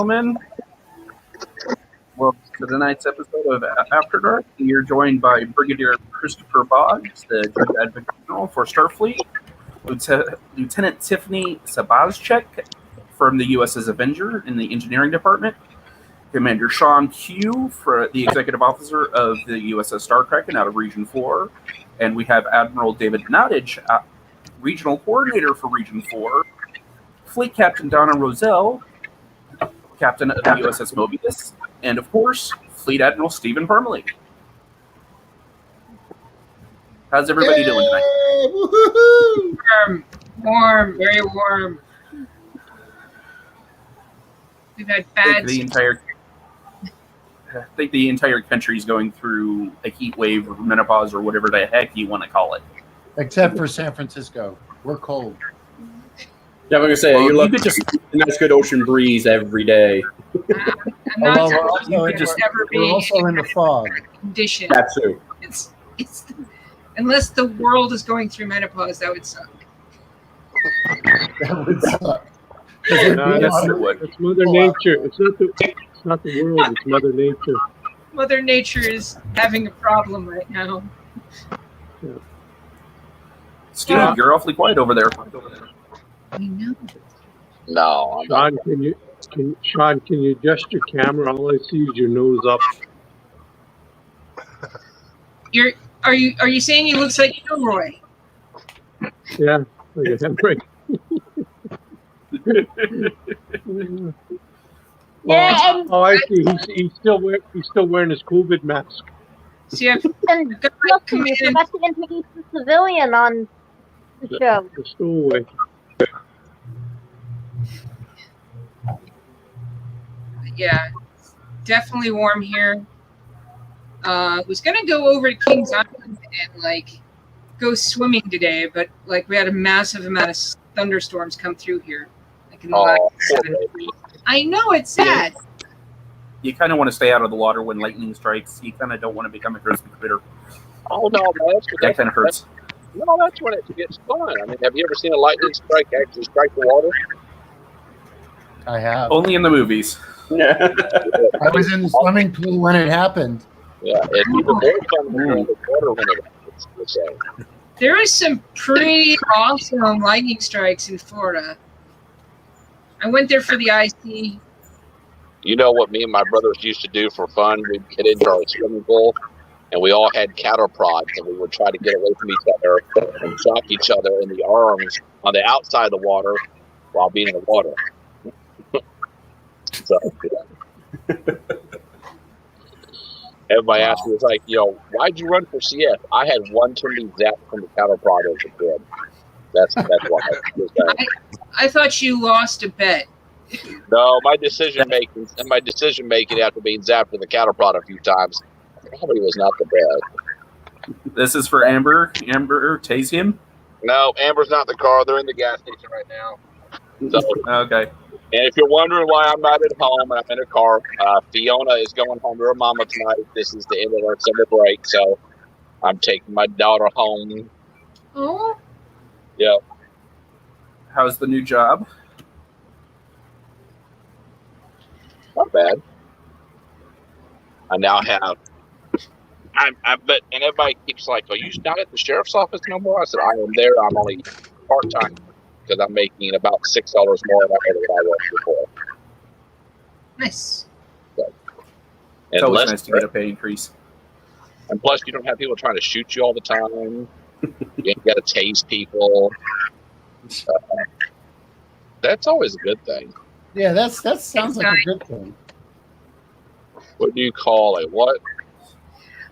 gentlemen, welcome to tonight's episode of After Dark. You're joined by Brigadier Christopher Boggs, the Joint Admiral for Starfleet, Lieutenant Tiffany Sobczak from the USS Avenger in the Engineering Department, Commander Shawn, Pugh, for the Executive Officer of the USS Kraken out of Region 4, and we have Admiral David Nottage, Regional Coordinator for Region 4, Fleet Captain Dona Rozelle, Captain of the USS Mobius, and of course, Fleet Admiral Stephen Parmley. How's everybody doing tonight? Warm, warm, very warm. We've had bad. I think the entire country is going through a heat wave or menopause or whatever the heck you want to call it. Except for San Francisco. We're cold. Yeah, I'm going to say, you're lucky just a nice good ocean breeze every day. I'm not we're also in the fog. Condition. That too. It's unless the world is going through menopause, that would suck. That would suck. No, it's Mother Nature. It's not the world. It's Mother Nature. Mother Nature is having a problem right now. Yeah. Steve, you're awfully quiet over there. I know. No, I'm Shawn, can you adjust your camera? All I see is your nose up. Are you saying he looks like Roy? Yeah, like a hemorrhage. I see. He's still wearing his COVID mask. See, I've and got investigating the civilian on the show. The stowaway. Yeah, definitely warm here. Was gonna go over to Kings Island and go swimming today, but we had a massive amount of thunderstorms come through here. I know, it's sad. You kind of want to stay out of the water when lightning strikes. You kind of don't want to become a Christmas critter. Oh no, man, that kind of hurts. No, that's when it gets fun. I mean, have you ever seen a lightning strike actually strike the water? I have. Only in the movies. I was in the swimming pool when it happened. Yeah, it's even more fun when you're in the water when it happens. There is some pretty awesome lightning strikes in Florida. I went there for the IC. You know what me and my brothers used to do for fun? We'd get into our swimming pool, and we all had cattle prods, and we would try to get away from each other and shock each other in the arms on the outside of the water while being in the water. So, yeah. Everybody asked me, why'd you run for CF? I had one too many zapped from the cattle prod as a kid. That's why. I thought you lost a bet. No, my decision making after being zapped with the cattle prod a few times probably was not the best. This is for Amber. Amber, tase him? No, Amber's not in the car. They're in the gas station right now. So, okay. And if you're wondering why I'm not at home and I'm in a car, Fiona is going home to her mama tonight. This is the end of our summer break, so I'm taking my daughter home. Oh. Yeah. How's the new job? Not bad. I now have. But everybody keeps are you not at the sheriff's office no more? I said I am there. I'm only part time because I'm making about $6 more than I was before. Nice. So, It's always nice to get a pay increase. And plus, you don't have people trying to shoot you all the time. You ain't got to tase people. That's always a good thing. Yeah, that sounds like a good thing. What do you call it? What?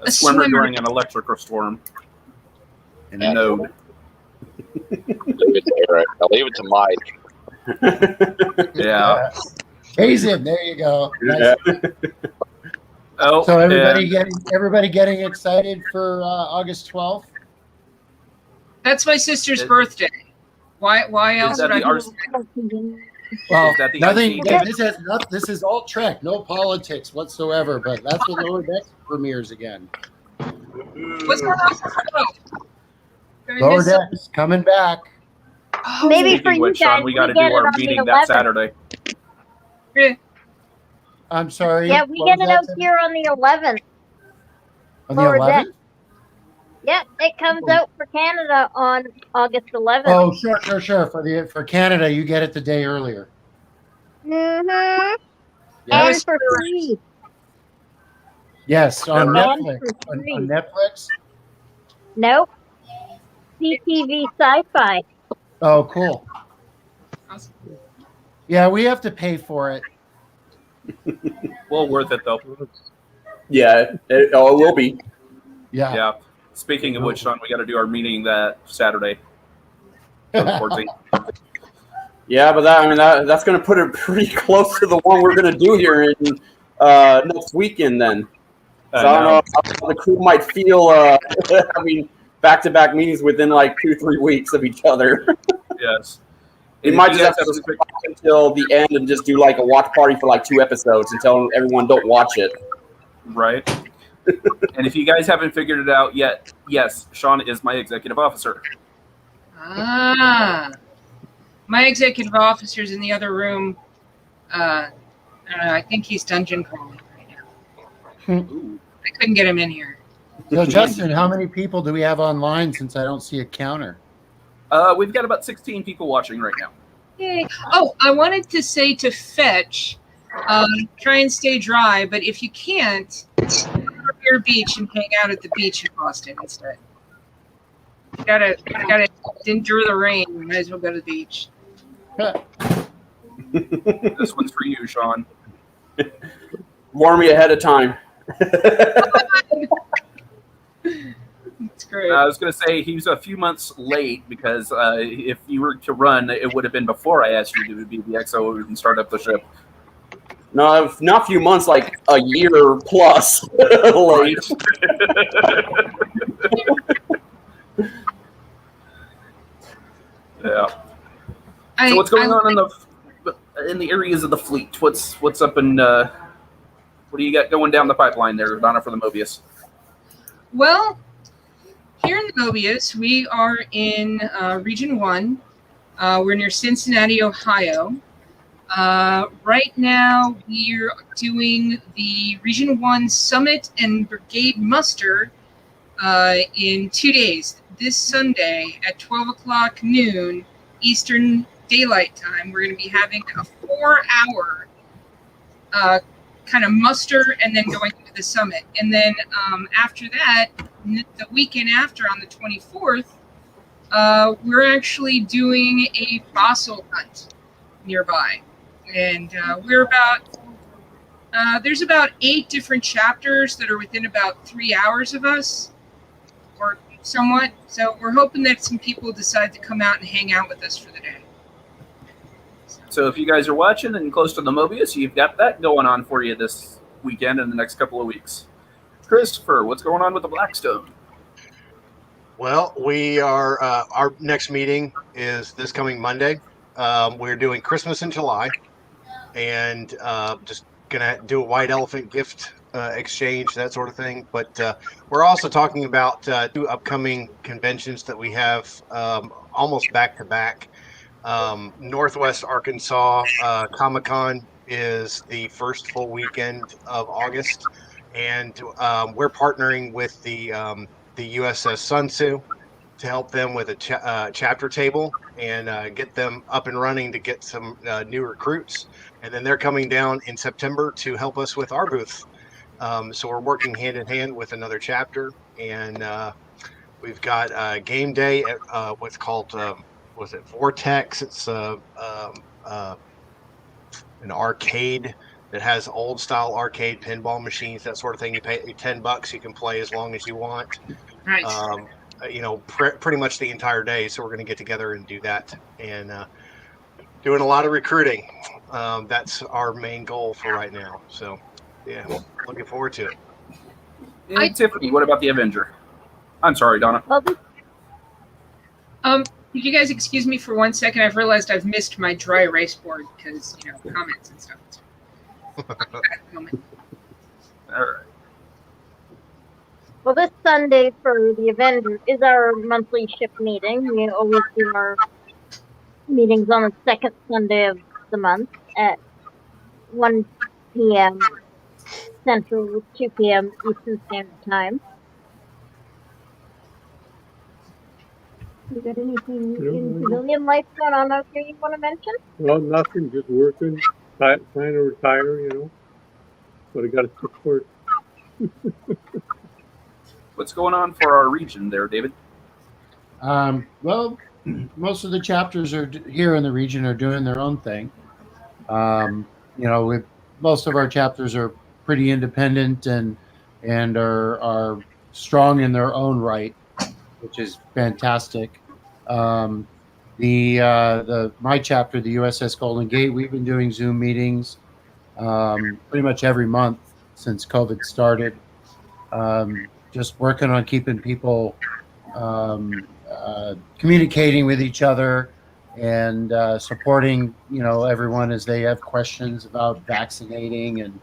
A swimmer during an electrical storm. In a node. Leave it to Eric. I'll leave it to Mike. Yeah. Tase him. There you go. Yeah. Oh, so everybody getting excited for August 12th? That's my sister's birthday. Why else would I do that? Well, nothing. This is all Trek. No politics whatsoever. But that's what Lower Decks premieres again. What's going on? Lower Decks coming back. Maybe for you guys, Shawn, we got to do our meeting that Saturday. Yeah. I'm sorry. Yeah, we get it out here on the 11th. On the Lower 11th? Deck. Yep, it comes out for Canada on August 11th. Oh, sure. For Canada, you get it the day earlier. Mm-hmm. Yes. And for free. Yes, on And Netflix. for free. On Netflix? Nope. CTV Sci-Fi. Oh, cool. Awesome. Yeah, we have to pay for it. Well, worth it though. Yeah, it will be. Yeah. Yeah. Speaking of which, Shawn, we got to do our meeting that Saturday. Yeah, but that's going to put it pretty close to the one we're going to do here in next weekend. Then, so I don't know how the crew might feel. Back-to-back meetings within like 2-3 weeks of each other. Yes. We might just have to stick until the end and just do like a watch party for like 2 episodes until everyone don't watch it. Right. And if you guys haven't figured it out yet, yes, Shawn is my executive officer. Ah. My executive officer's in the other room. I don't know. I think he's dungeon crawling right now. Ooh. I couldn't get him in here. So, Justin, how many people do we have online since I don't see a counter? We've got about 16 people watching right now. Yay. Oh, I wanted to say to Fetch, try and stay dry, but if you can't, go to your beach and hang out at the beach in Boston instead. You gotta endure the rain. You might as well go to the beach. This one's for you, Shawn. Warn me ahead of time. It's great. I was going to say he was a few months late because if you were to run, it would have been before I asked you to be the XO and start up the ship. No, not a few months, like a year plus late. Yeah. So what's going on in the areas of the fleet? What's up in what do you got going down the pipeline there, Donna, for the Mobius? Well, here in the Mobius, we are in Region 1. We're near Cincinnati, Ohio. Right now, we're doing the Region 1 Summit and Brigade Muster in 2 days. This Sunday at 12 o'clock noon Eastern Daylight Time, we're going to be having a 4-hour kind of muster and then going to the summit. And then after that, the weekend after on the 24th, we're actually doing a fossil hunt nearby. And we're there's about 8 different chapters that are within about 3 hours of us, or somewhat. So we're hoping that some people decide to come out and hang out with us for the day. So if you guys are watching and close to the Mobius, you've got that going on for you this weekend and the next couple of weeks. Christopher, what's going on with the Blackstone? Well, we are our next meeting is this coming Monday. We're doing Christmas in July, and just gonna do a white elephant gift exchange, that sort of thing. But we're also talking about 2 upcoming conventions that we have almost back to back. Northwest Arkansas Comic-Con is the first full weekend of August, and we're partnering with the USS Sun Tzu to help them with a chapter table and get them up and running to get some new recruits. And then they're coming down in September to help us with our booth. So we're working hand in hand with another chapter, and we've got game day at what's called was it Vortex? It's an arcade that has old style arcade pinball machines, that sort of thing. You pay $10, you can play as long as you want. Nice. Pretty much the entire day. So we're going to get together and do that, and doing a lot of recruiting. That's our main goal for right now. So yeah, looking forward to it. And Tiffany, what about the Avenger? I'm sorry, Donna. Could you guys excuse me for 1 second? I've realized I've missed my dry erase board because, comments and stuff. All right. Well, this Sunday for the Avenger is our monthly ship meeting. We always do our meetings on the second Sunday of the month at 1 p.m. Central, 2 p.m. Eastern Standard Time. You got anything in civilian life going on out here you want to mention? Well, nothing, just working, trying to retire, but I got to support. What's going on for our region there, David? Well, most of the chapters are here in the region are doing their own thing. Most of our chapters are pretty independent and are strong in their own right, which is fantastic. My chapter, the USS Golden Gate, we've been doing Zoom meetings pretty much every month since COVID started. Just working on keeping people communicating with each other and supporting everyone as they have questions about vaccinating and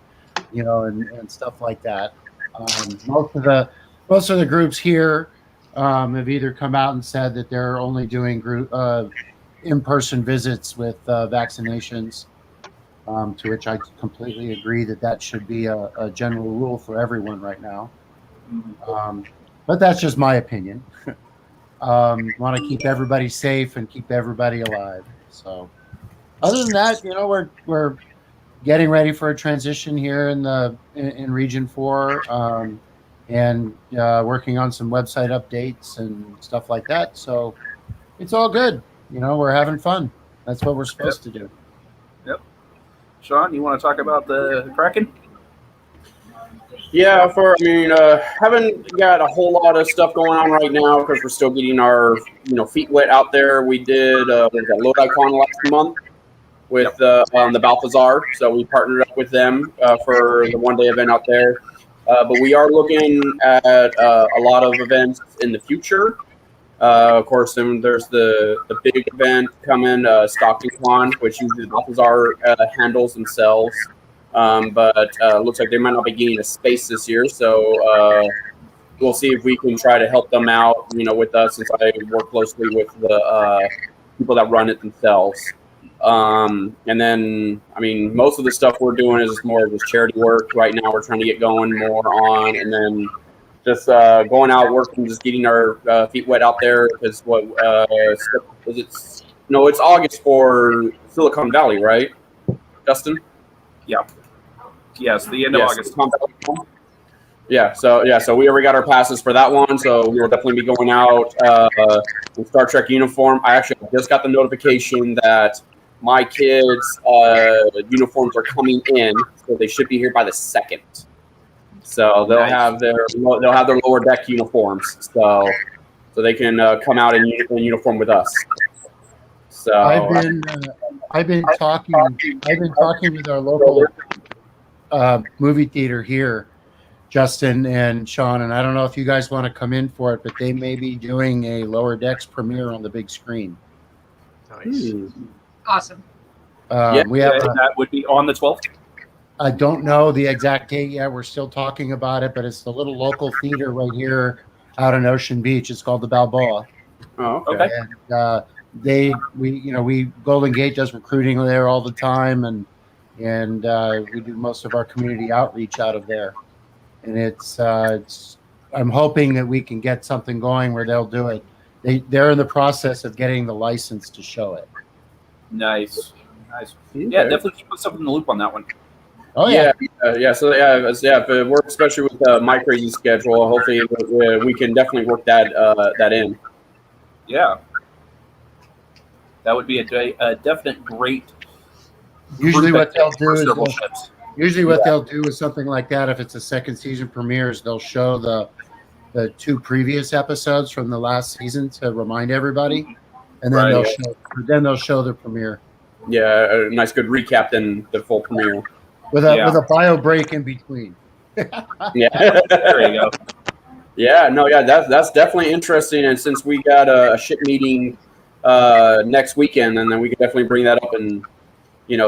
stuff like that. Most of the groups here have either come out and said that they're only doing group in-person visits with vaccinations, to which I completely agree that should be a general rule for everyone right now. But that's just my opinion. Want to keep everybody safe and keep everybody alive. So, other than that, we're getting ready for a transition here in Region 4, and working on some website updates and stuff like that. So, it's all good. We're having fun. That's what we're supposed to do. Yep. Shawn, you want to talk about the Kraken? Yeah, haven't got a whole lot of stuff going on right now because we're still getting our feet wet out there. We did load icon last month with the Balthazar, so we partnered up with them for the one-day event out there. But we are looking at a lot of events in the future. Of course, then there's the big event coming, Stockton Con, which usually the Balthazar handles themselves. But looks like they might not be getting a space this year, so we'll see if we can try to help them out, with us, since I work closely with the people that run it themselves. And then, most of the stuff we're doing is more just charity work. Right now, we're trying to get going more on, and then just going out, working, just getting our feet wet out there, because it's August for Silicon Valley, right, Justin? Yeah. Yes, the end of August. So we already got our passes for that one, so we will definitely be going out in Star Trek uniform. I actually just got the notification that my kids' uniforms are coming in, so they should be here by the 2nd. So they'll have their lower deck uniforms, so they can come out in uniform with us. So I've been talking with our local movie theater here, Justin and Shawn, and I don't know if you guys want to come in for it, but they may be doing a Lower Decks premiere on the big screen. Nice. Awesome. That would be on the 12th. I don't know the exact date yet. We're still talking about it, but it's the little local theater right here out on Ocean Beach. It's called the Balboa. Oh, okay. And Golden Gate does recruiting there all the time, and we do most of our community outreach out of there. And it's I'm hoping that we can get something going where they'll do it. They're in the process of getting the license to show it. Nice. Yeah, definitely keep us up in the loop on that one. Oh yeah. So if it works, especially with my crazy schedule, hopefully we can definitely work that in. Yeah, that would be a definite great. Usually, what they'll do is something like that. If it's a second season premieres, they'll show the 2 previous episodes from the last season to remind everybody, and then they'll show the premiere. Yeah, a nice good recap than the full premiere with a bio break in between. Yeah, there you go. Yeah, that's definitely interesting. And since we got a ship meeting next weekend, and then we can definitely bring that up and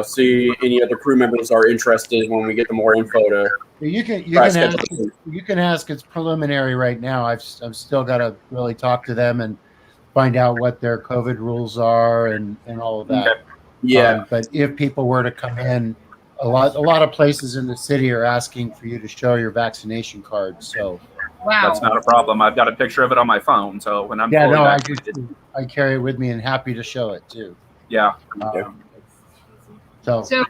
see any other crew members are interested when we get the more info to. You can ask. It's preliminary right now. I've still got to really talk to them and find out what their COVID rules are and all of that. Yeah. But if people were to come in, a lot of places in the city are asking for you to show your vaccination card. So Wow. That's not a problem. I've got a picture of it on my phone, so when I'm fully I vaccinated, I carry it with me and happy to show it too. yeah. So So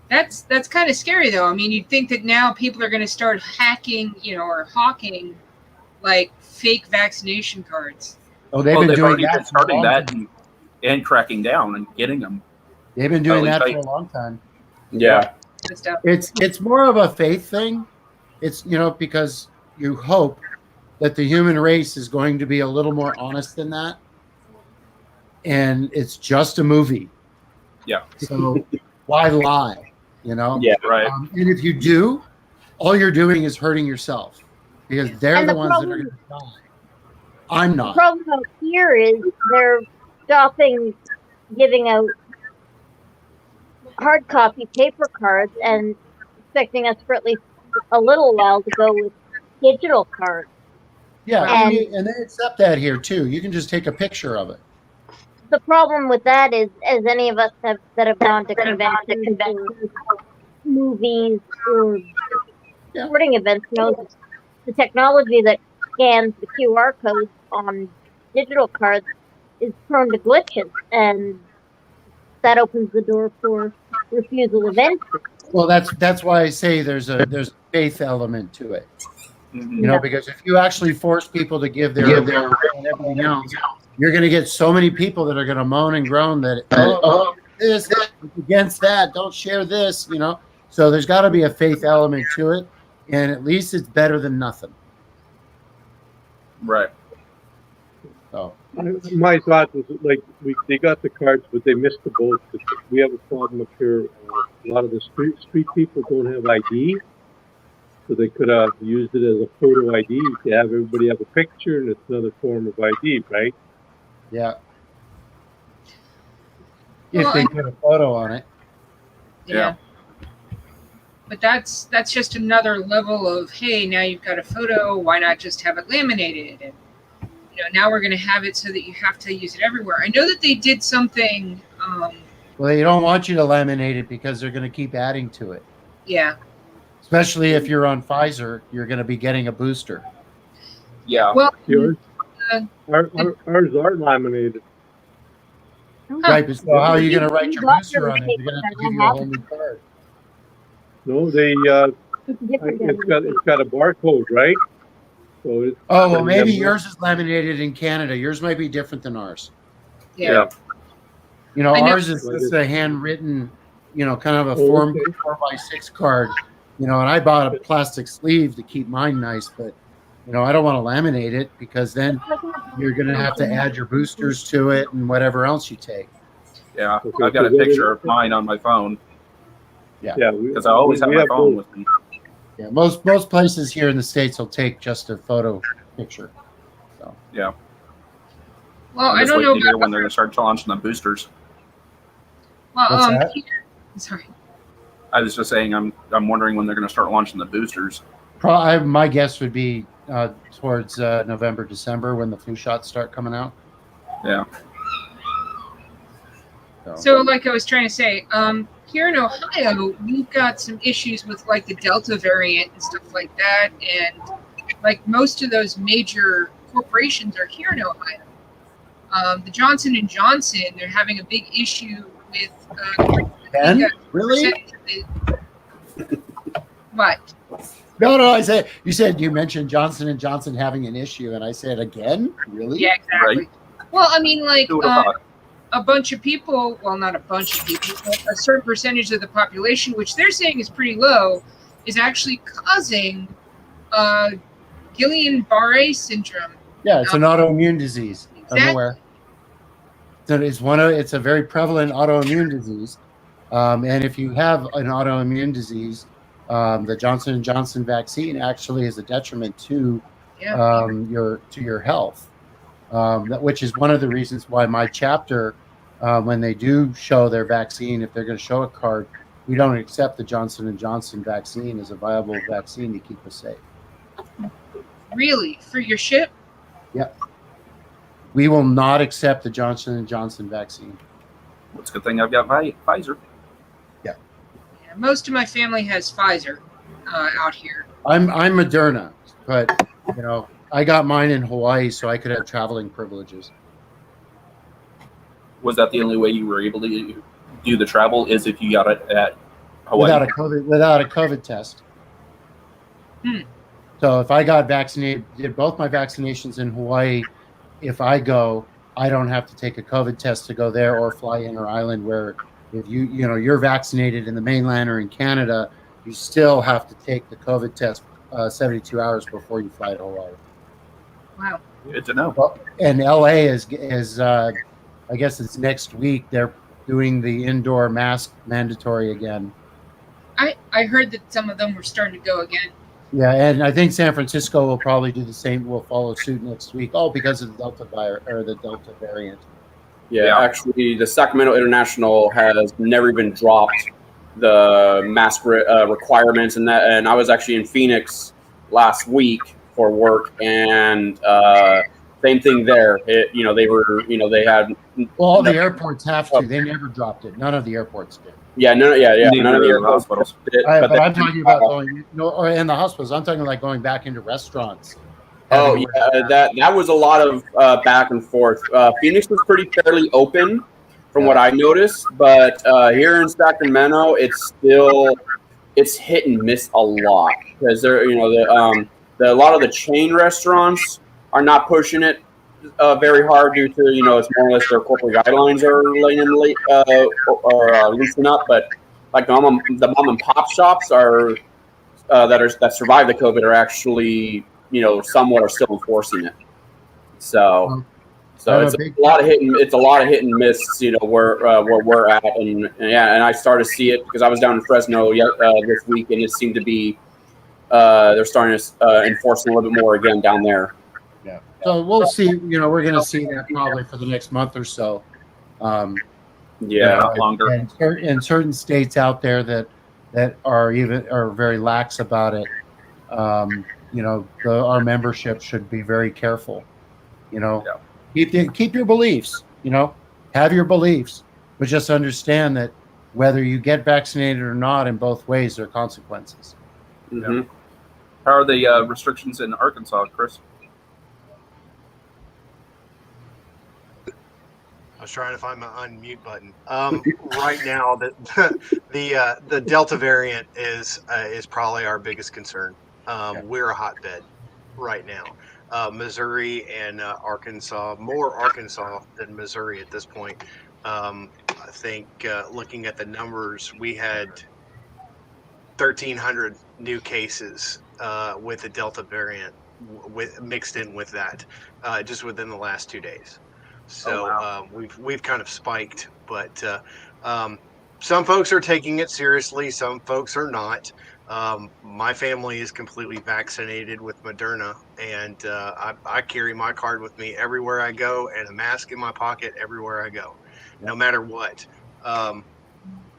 that's kind of scary, though. I mean, you'd think that now people are going to start hacking, or hawking like fake vaccination cards. oh, they've Well, been they've doing already that been for a starting long that time. and cracking down and getting them. They've been doing At that least for a long time. Yeah. And stuff. It's more of a faith thing. It's because you hope that the human race is going to be a little more honest than that, and it's just a movie. Yeah. So why lie? Yeah. Right. And if you do, all you're doing is hurting yourself because they're And the the ones that are problem- going to die. I'm The not. problem out here is they're stopping giving out hard copy paper cards and expecting us for at least a little while to go with digital cards. Yeah, And- and they accept that here too. You can just take a picture of it. The problem with that is, as any of us that have gone to conventions or movies or Yeah. sporting events knows the technology that scans the QR codes on digital cards is prone to glitches, and that opens the door for refusal of entry. Well, that's why I say there's a faith element to it. Mhm. Because if you actually force people to give their and everything else, you're going to get so many people that are going to moan and groan that this against that, don't share this, So there's got to be a faith element to it, and at least it's better than nothing. Right. So My thought was they got the cards, but they missed the boat. We have a problem up here. A lot of the street people don't have ID, so they could have used it as a photo ID to have everybody have a picture, and it's another form of ID, right? yeah, if Well, they put a photo on it. Yeah. But that's just another level of, hey, now you've got a photo. Why not just have it laminated? And now we're going to have it so that you have to use it everywhere. I know that they did something. Well, they don't want you to laminate it because they're going to keep adding to it. Yeah. Especially if you're on Pfizer, you're going to be getting a booster. Yeah. Well, Yours? Uh, Ours are laminated. Right, but so how are you going to write your Got booster on it? your You're going to have to give you a whole new card. No, they It's different it's got a barcode, right? So it's Oh, well, maybe yours is laminated in Canada. Yours might be different than ours. yeah. You know, I know. ours is just a handwritten, kind of a Oh, form okay. 4x6 card. And I bought a plastic sleeve to keep mine nice, but I don't want to laminate it because then you're going to have to add your boosters to it and whatever else you take. Yeah. Okay, I've got a so what picture is- of mine on my phone Yeah, because I always have we my phone both. with me. Yeah, most places here in the States will take just a photo picture. So Yeah. Well, I'm I just don't waiting know to hear about. when they're going to start launching the boosters. Well, What's that? sorry. I was just saying I'm wondering when they're going to start launching the boosters. my guess would be towards November, December when the flu shots start coming out. Yeah. So, like I was trying to say, here in Ohio, we've got some issues with like the Delta variant and stuff like that, and like most of those major corporations are here in Ohio. The Johnson and Johnson, they're having a big issue with. Ben? Really? What? No, you mentioned Johnson and Johnson having an issue, and I said again, really? Yeah, exactly. Right. Well, I mean, like Who would have thought? a bunch of people, well, not a bunch of people, but a certain percentage of the population, which they're saying is pretty low, is actually causing Guillain-Barré syndrome. Yeah, it's an autoimmune disease. I'm Exactly. aware. So it's a very prevalent autoimmune disease, and if you have an autoimmune disease, the Johnson & Johnson vaccine actually is a detriment to Yeah. your health, which is one of the reasons why my chapter, when they do show their vaccine, if they're going to show a card, we don't accept the Johnson & Johnson vaccine as a viable vaccine to keep us safe. Really? For your ship? Yep. We will not accept the Johnson & Johnson vaccine. It's a good thing I've got Pfizer. Yeah. Yeah, most of my family has Pfizer out here. I'm Moderna, but you know, I got mine in Hawaii, so I could have traveling privileges. Was that the only way you were able to do the travel? Is if you got it at Hawaii? Without a COVID test. So if I got vaccinated, did both my vaccinations in Hawaii, if I go, I don't have to take a COVID test to go there or fly inter-island. Where if you're vaccinated in the mainland or in Canada, you still have to take the COVID test 72 hours before you fly to Hawaii. Wow. Good to know. Well, and LA is I guess it's next week. They're doing the indoor mask mandatory again. I heard that some of them were starting to go again. Yeah, and I think San Francisco will probably do the same. Will follow suit next week. Oh, because of the Delta virus or the Delta variant. Yeah, actually, the Sacramento International has never even dropped the mask requirements, and I was actually in Phoenix last week for work, and same thing there. They had. Well, all the airports have to. They never dropped it. None of the airports did. Yeah, none of the hospitals. But I'm talking about going, or in the hospitals. I'm talking like going back into restaurants. Oh yeah, that was a lot of back and forth. Phoenix was fairly open, from what I noticed, but here in Sacramento, it's hit and miss a lot because a lot of the chain restaurants are not pushing it very hard due to it's more or less their corporate guidelines are loosening up, but like the mom and pop shops are that survive the COVID are actually somewhat are still enforcing it. So it's a lot of hit and miss, where we're at, and I started to see it because I was down in Fresno this week, and it seemed to be they're starting to enforce a little bit more again down there. Yeah. So we'll see. We're going to see that probably for the next month or so. Longer. And in certain states out there that are very lax about it. Our membership should be very careful. Keep your beliefs. Have your beliefs, but just understand that whether you get vaccinated or not, in both ways, there are consequences. Mm-hmm. How are the restrictions in Arkansas, Chris? I was trying to find my unmute button. Right now, the Delta variant is probably our biggest concern. We're a hotbed right now. Missouri and Arkansas, more Arkansas than Missouri at this point. I think looking at the numbers, we had 1,300 new cases with the Delta variant mixed in with that just within the last 2 days. So we've kind of spiked, but some folks are taking it seriously. Some folks are not. My family is completely vaccinated with Moderna, and I carry my card with me everywhere I go and a mask in my pocket everywhere I go, no matter what. And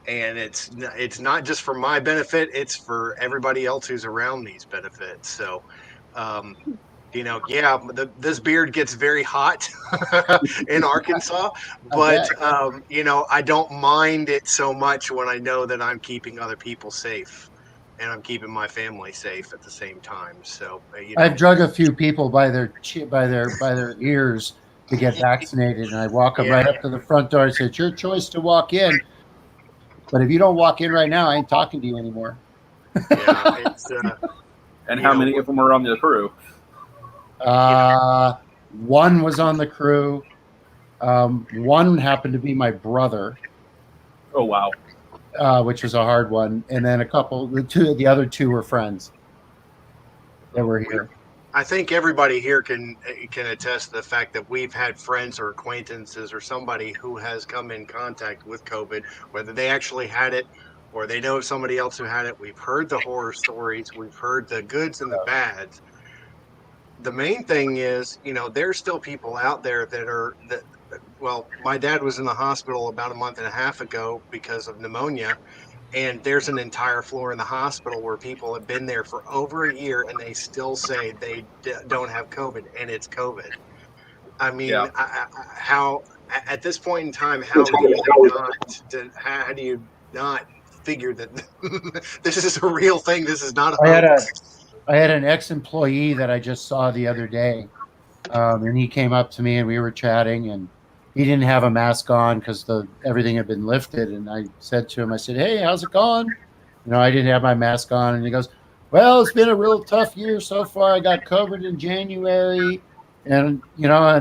it's not just for my benefit; it's for everybody else who's around these benefits. So. This beard gets very hot in Arkansas, but I don't mind it so much when I know that I'm keeping other people safe and I'm keeping my family safe at the same time. So I've drug a few people by their ears to get vaccinated, and I walk them right up to the front door and say, "It's your choice to walk in, but if you don't walk in right now, I ain't talking to you anymore." Yeah, it's and how many of them are on the crew? One was on the crew. One happened to be my brother. Oh wow! Which was a hard one. And then the other two were friends that were here. I think everybody here can attest to the fact that we've had friends or acquaintances or somebody who has come in contact with COVID, whether they actually had it or they know somebody else who had it. We've heard the horror stories. We've heard the goods and the bads. The main thing is, there's still people out there my dad was in the hospital about a month and a half ago because of pneumonia, and there's an entire floor in the hospital where people have been there for over a year and they still say they don't have COVID, and it's COVID. I mean, how at this point in time, how do you not figure that this is a real thing. This is not a I had an ex-employee that I just saw the other day, and he came up to me and we were chatting, and he didn't have a mask on because everything had been lifted. And I said to him, I said, "Hey, how's it going?" I didn't have my mask on, and he goes, "Well, it's been a real tough year so far. I got COVID in January, and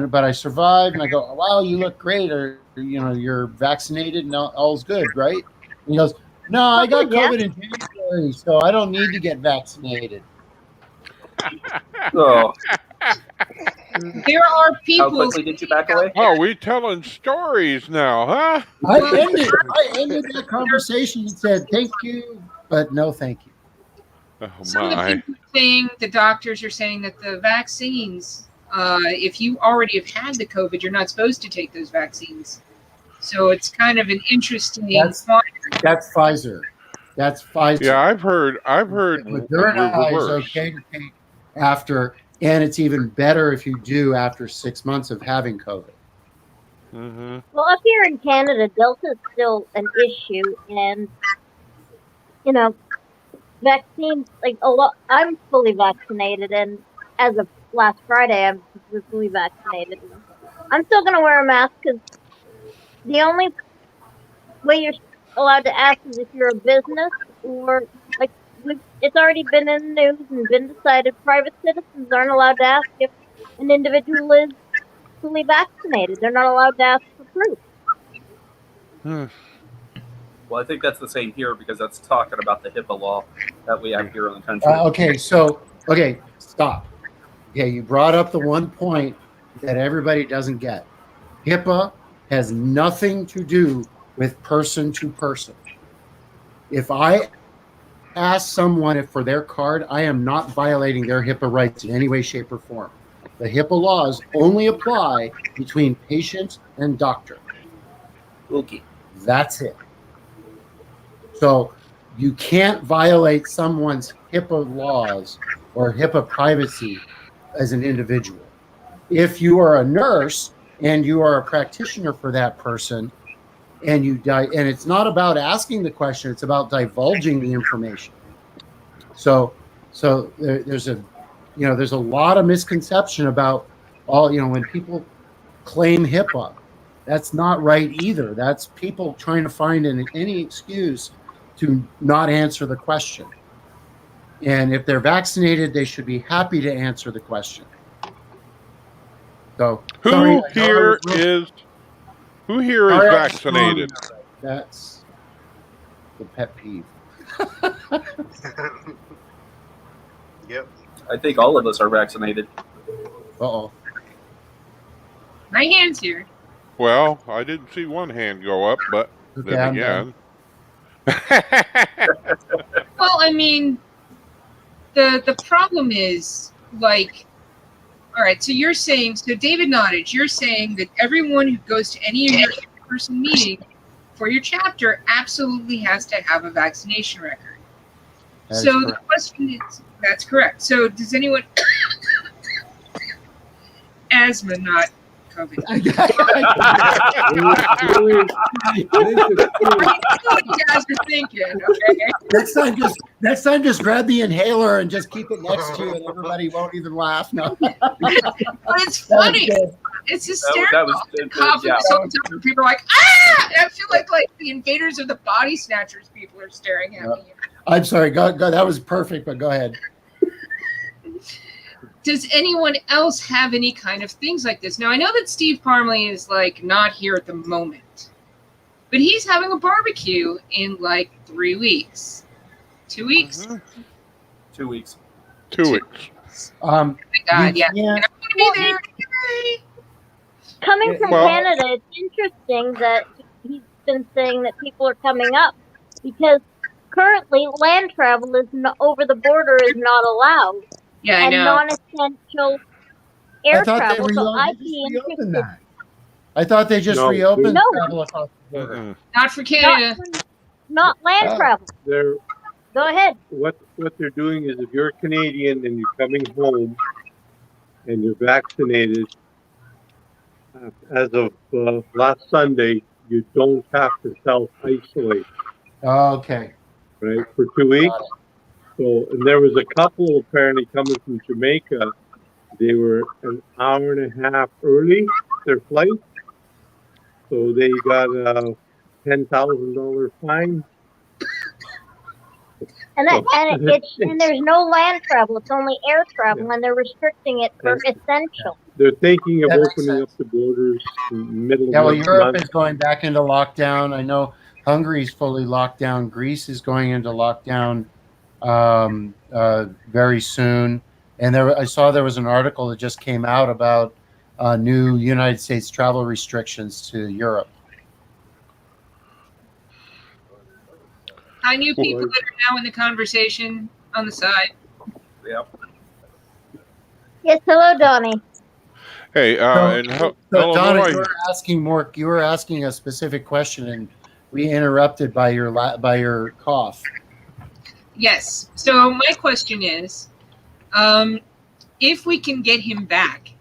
but I survived." And I go, "Wow, you look great. Or you're vaccinated and all's good, right?" And he goes, "No, I got COVID in January, so I don't need to get vaccinated." Oh, There are how people. quickly did you back away? Oh, we telling stories now, huh? I ended that conversation and said, "Thank you, but no thank you." Oh Some of the my. people saying, the doctors are saying that the vaccines, if you already have had the COVID, you're not supposed to take those vaccines. So it's kind of an interesting. That's Pfizer. That's Pfizer. Yeah, I've heard Moderna is reverse. okay to take after, and it's even better if you do after 6 months of having COVID. Mm-hmm. Well, up here in Canada, Delta is still an issue, and vaccines, like a lot. I'm fully vaccinated, and as of last Friday, I'm fully vaccinated. I'm still gonna wear a mask because the only way you're allowed to ask is if you're a business or like it's already been in the news and been decided. Private citizens aren't allowed to ask if an individual is fully vaccinated. They're not allowed to ask for proof. Well, I think that's the same here because that's talking about the HIPAA law that we have here in the country. Okay, stop. Okay, you brought up the one point that everybody doesn't get. HIPAA has nothing to do with person to person. If I ask someone for their card, I am not violating their HIPAA rights in any way, shape, or form. The HIPAA laws only apply between patient and doctor. Okay. That's it. So you can't violate someone's HIPAA laws or HIPAA privacy as an individual. If you are a nurse and you are a practitioner for that person, and it's not about asking the question; it's about divulging the information. So there's a lot of misconception about when people claim HIPAA. That's not right either. That's people trying to find any excuse to not answer the question. And if they're vaccinated, they should be happy to answer the question. So Who here is vaccinated? That's the pet peeve. Yep. I think all of us are vaccinated. Uh-oh. My hand's here. Well, I didn't see one hand go up, but Okay, then I'm again. Well, I mean, the problem is, like, all right, so you're saying, so David Nottage, you're saying that everyone who goes to any of your in-person meetings for your chapter absolutely has to have a vaccination record. So the question is, that's correct. So does anyone, asthma, not COVID. Really? You guys are thinking, okay? Next time, just grab the inhaler and just keep it next to you, and everybody won't even laugh. No, But it's funny. It's hysterical. Yeah. People are like, ah! And I feel like the invaders of the body snatchers people are staring at me. I'm sorry. Go. That was perfect, but go ahead. Does anyone else have any kind of things like this? Now, I know that Steve Parmley is not here at the moment, but he's having a barbecue in 3 weeks. 2 weeks? Mm-hmm. 2 weeks. 2 weeks. Oh my God, yeah. And I'm gonna be there. Coming from Canada, it's interesting that he's been saying that people are coming up because currently land travel over the border is not allowed. Yeah, I and know. non-essential air travel. So I'd be interested. I thought they just reopened travel across the border. Not for Canada. Not land travel. Go ahead. What they're doing is if you're a Canadian and you're coming home and you're vaccinated, as of last Sunday, you don't have to self-isolate. Okay. right, for 2 weeks. So, and there was a couple apparently coming from Jamaica. They were an hour and a half early, their flight. So they got a $10,000 fine. And and there's no land travel; it's only air travel, and they're restricting it for essential. They're thinking of That makes opening sense. up the borders in the middle Yeah, of well, next Europe month. is going back into lockdown. I know Hungary's fully locked down. Greece is going into lockdown very soon. And I saw there was an article that just came out about new United States travel restrictions to Europe. I knew people that are now in the conversation on the side. Yep. Yes, hello, Donnie. Hey, and So hello, Donna, Lloyd. you were asking a specific question, and we interrupted by your cough. Yes. So my question is, if we can get him back,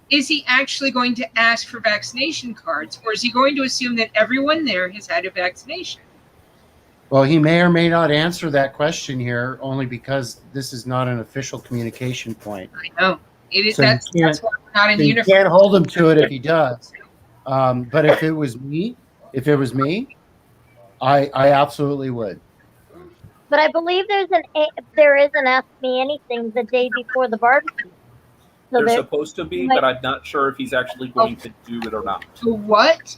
is he actually going to ask for vaccination cards, or is he going to assume that everyone there has had a vaccination? Well, he may or may not answer that question here, only because this is not an official communication point. I know. It is. So That's why we're not in you uniform. can't hold him to it if he does. But if it was me, I absolutely would. But I believe there is an Ask Me Anything the day before the barbecue. So There's supposed to be, but I'm not sure if he's actually going to do it or not. So what?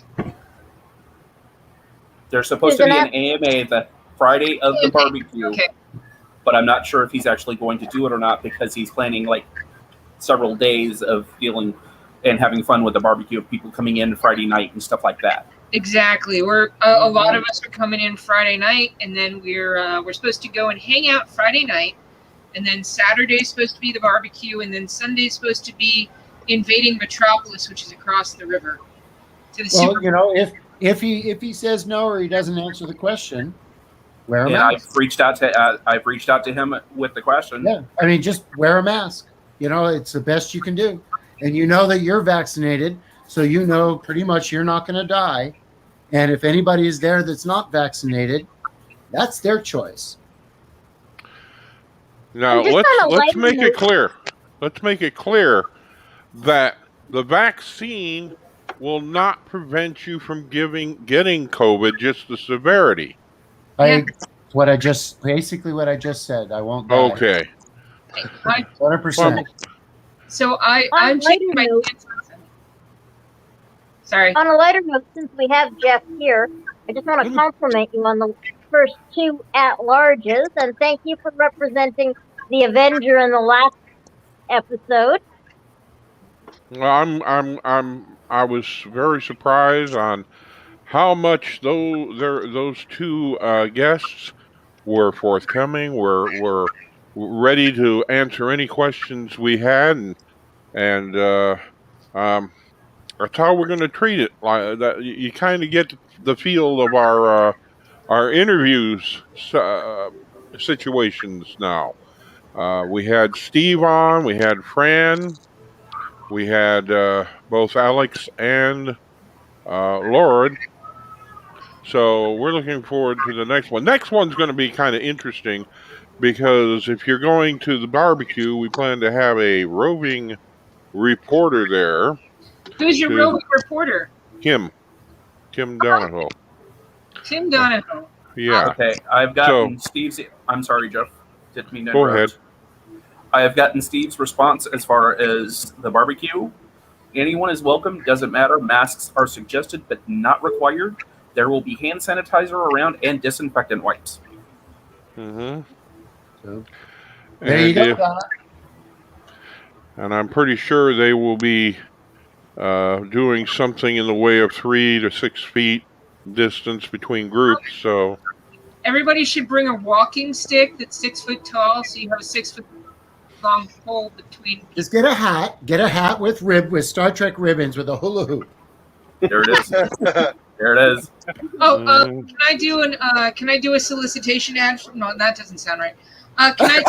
There's supposed to be an AMA the Friday of the barbecue, but I'm not sure if he's actually going to do it or not because he's planning like several days of feeling and having fun with the barbecue of people coming in Friday night and stuff like that. Exactly. We're a lot of us are coming in Friday night, and then we're supposed to go and hang out Friday night, and then Saturday's supposed to be the barbecue, and then Sunday's supposed to be invading Metropolis, which is across the river. To the Well, you know, if he says no or he doesn't answer the question, wear a mask. I've reached out to him with the question. Yeah, I mean, just wear a mask. You know, it's the best you can do, and you know that you're vaccinated, so you know pretty much you're not going to die. And if anybody is there that's not vaccinated, that's their choice. Now let's make it clear. Let's make it clear that the vaccine will not prevent you from getting COVID, just the severity. What I just said. I won't die. Okay. 100%. So I'm checking my chances. Sorry. On a lighter note, since we have Jeff here, I just want to compliment you on the first two at-larges, and thank you for representing the Avenger in the last episode. Well, I was very surprised on how much those two guests were forthcoming, were ready to answer any questions we had, and that's how we're going to treat it. Like that, you kind of get the feel of our interviews situations now. We had Steve on, we had Fran, we had both Alex and Lauren. So we're looking forward to the next one. Next one's going to be kind of interesting because if you're going to the barbecue, we plan to have a roving reporter there. Who's your roving reporter? Tim Donahoe. Tim Donahoe. Yeah. Okay, I've gotten Steve's. I'm sorry, Jeff. Didn't mean to Go interrupt. ahead. I have gotten Steve's response as far as the barbecue. Anyone is welcome. Doesn't matter. Masks are suggested, but not required. There will be hand sanitizer around and disinfectant wipes. Mm-hmm. So, there you go, Donna. And I'm pretty sure they will be doing something in the way of 3 to 6 feet distance between groups. So everybody should bring a walking stick that's 6 foot tall, so you have a 6 foot long pole between. Just get a hat. Get a hat with Star Trek ribbons with a hula hoop. There it is. There it is. Oh, can I do a solicitation ad? No, that doesn't sound right. Can I?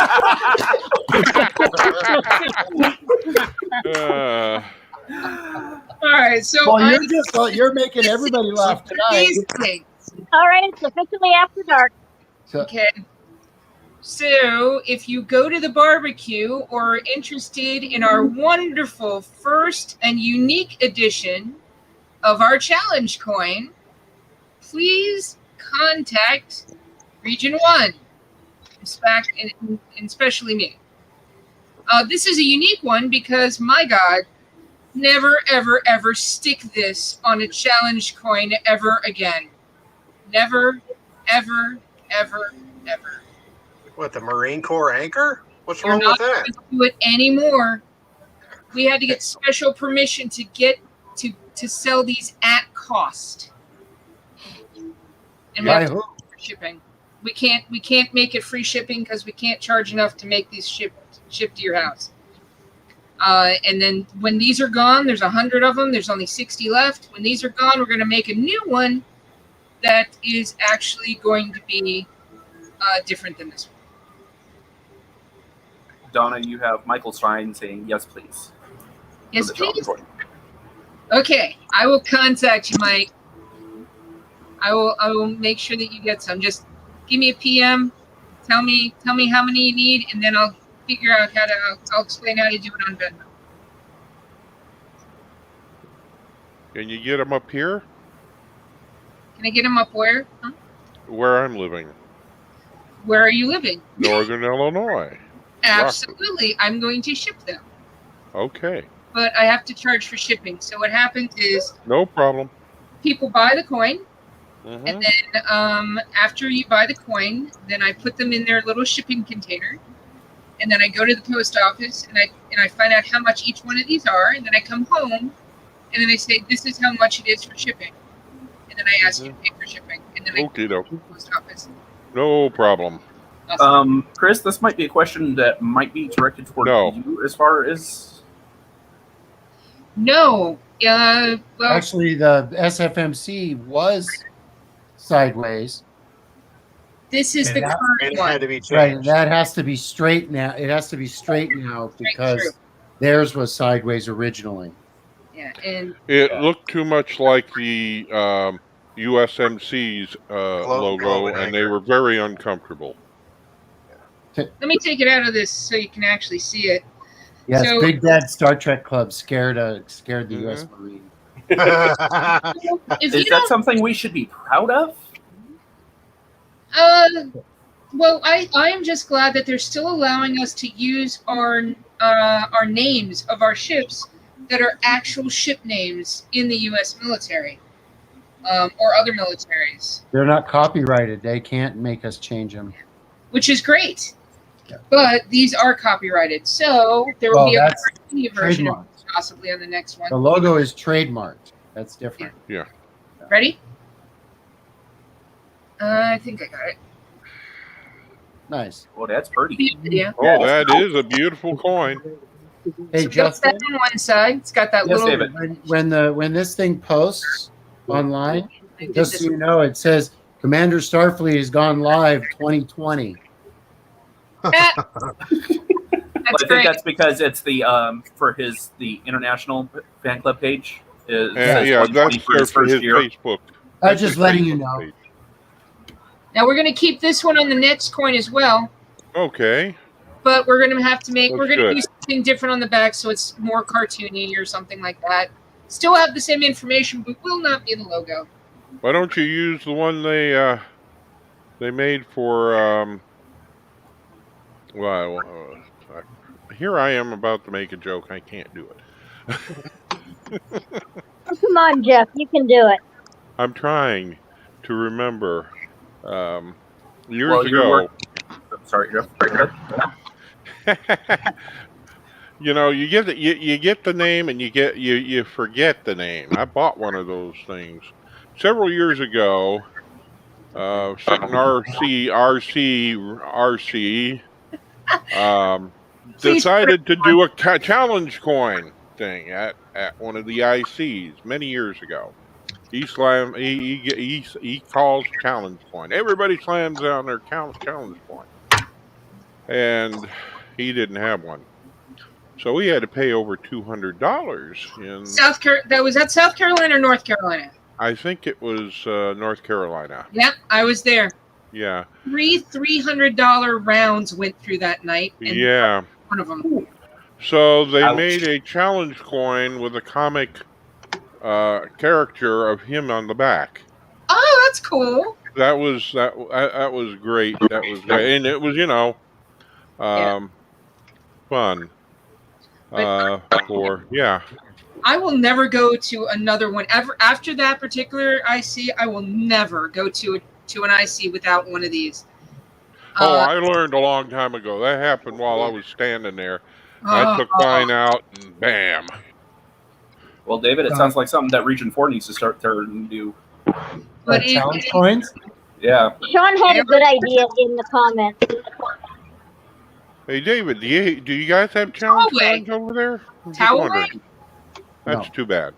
All right, so you're making everybody laugh tonight. All right, it's officially after dark. Okay. So, if you go to the barbecue or are interested in our wonderful first and unique edition of our challenge coin, please contact Region 1, and especially me. This is a unique one because, my God, never, ever, ever stick this on a challenge coin ever again. Never, ever, ever, ever. What, the Marine Corps anchor? What's We're wrong not with that? going to do it anymore. We had to get special permission to get to sell these at cost. And we have to pay for shipping. We can't make it free shipping because we can't charge enough to make these shipped to your house. And then when these are gone, there's 100 of them. There's only 60 left. When these are gone, we're going to make a new one that is actually going to be different than this one. Donna, you have Michael Stein saying yes, please. Yes, please. Okay, I will contact you, Mike. I will make sure that you get some. Just give me a PM. Tell me how many you need, and then I'll figure out how to. I'll explain how to do it on Venmo. Can you get them up here? Can I get them up where? Huh? Where I'm living. Where are you living? Northern Illinois. Absolutely, I'm going to ship them. Okay. But I have to charge for shipping. So what happens is No problem. people buy the coin, Mhm. and then after you buy the coin, then I put them in their little shipping container, and then I go to the post office and I find out how much each one of these are, and then I come home, and then I say this is how much it is for shipping, and then I ask you to pay for shipping, and then I Okay, go to the post office. No problem. Awesome. Chris, this might be a question that might be directed toward you as far as. No. Well, Actually, the SFMC was sideways. this is the current It one. had to be changed. Right, and that has to be straight now. It has to be straight now because true. theirs was sideways originally. Yeah, and It looked too much like the USMC's logo, Globe and they anchor. were very uncomfortable. let me take it out of this so you can actually see it. Yes, So- Big Bad Star Trek Club scared the U.S. Marine. If Is that something we should be proud of? Well, I am just glad that they're still allowing us to use our names of our ships that are actual ship names in the U.S. military or other militaries, They're not copyrighted. They can't make us change them. which is great. Yeah. But these are copyrighted, so there will Well, be a that's Virginia version of trademarked. possibly on the next one. The logo is trademarked. That's different. Yeah. Ready? I think I got it. Nice. Well, that's pretty. Yeah. Oh, that is a beautiful coin. Hey, So got Justin, that on one side. It's got that Yes, little. David. when this thing posts online, I did just this so you know, it says Commander Starfleet has gone live 2020. That's I think great. that's because it's the the international fan club page. Is And yeah, that's for his for first his year. Facebook. I'm That's just his letting you Facebook know. page. Now we're going to keep this one on the next coin as well, Okay. but we're going to have to make. Looks We're going to good. do something different on the back, so it's more cartoony or something like that. Still have the same information, but will not be the logo. Why don't you use the one they made for well, here I am about to make a joke. I can't do it. Oh, come on, Jeff, you can do it. I'm trying to remember. Years Well, you're ago, Sorry, Jeff. you know, you get the name and you forget the name. I bought one of those things several years ago. Something RC decided to do a challenge coin thing at one of the ICs many years ago. He calls challenge coin. Everybody slams down their challenge coin, and he didn't have one, so he had to pay over $200 in. Was that South Carolina or North Carolina? I think it was North Carolina. Yep, I was there. Yeah. Three $300 rounds went through that night. And Yeah. one of them. So they Ouch. made a challenge coin with a comic character of him on the back. Oh, that's cool. That was great. That was great, and it was fun. I will never go to another one ever after that particular IC. I will never go to an IC without one of these. I learned a long time ago. That happened while I was standing there. I took mine out and bam. Well, David, it sounds like something that Region 4 needs to start to do. Challenge coins? Yeah. Shawn had a good idea in the comments. Hey, David, do you guys have challenge coins over there? I'm just wondering. That's too bad.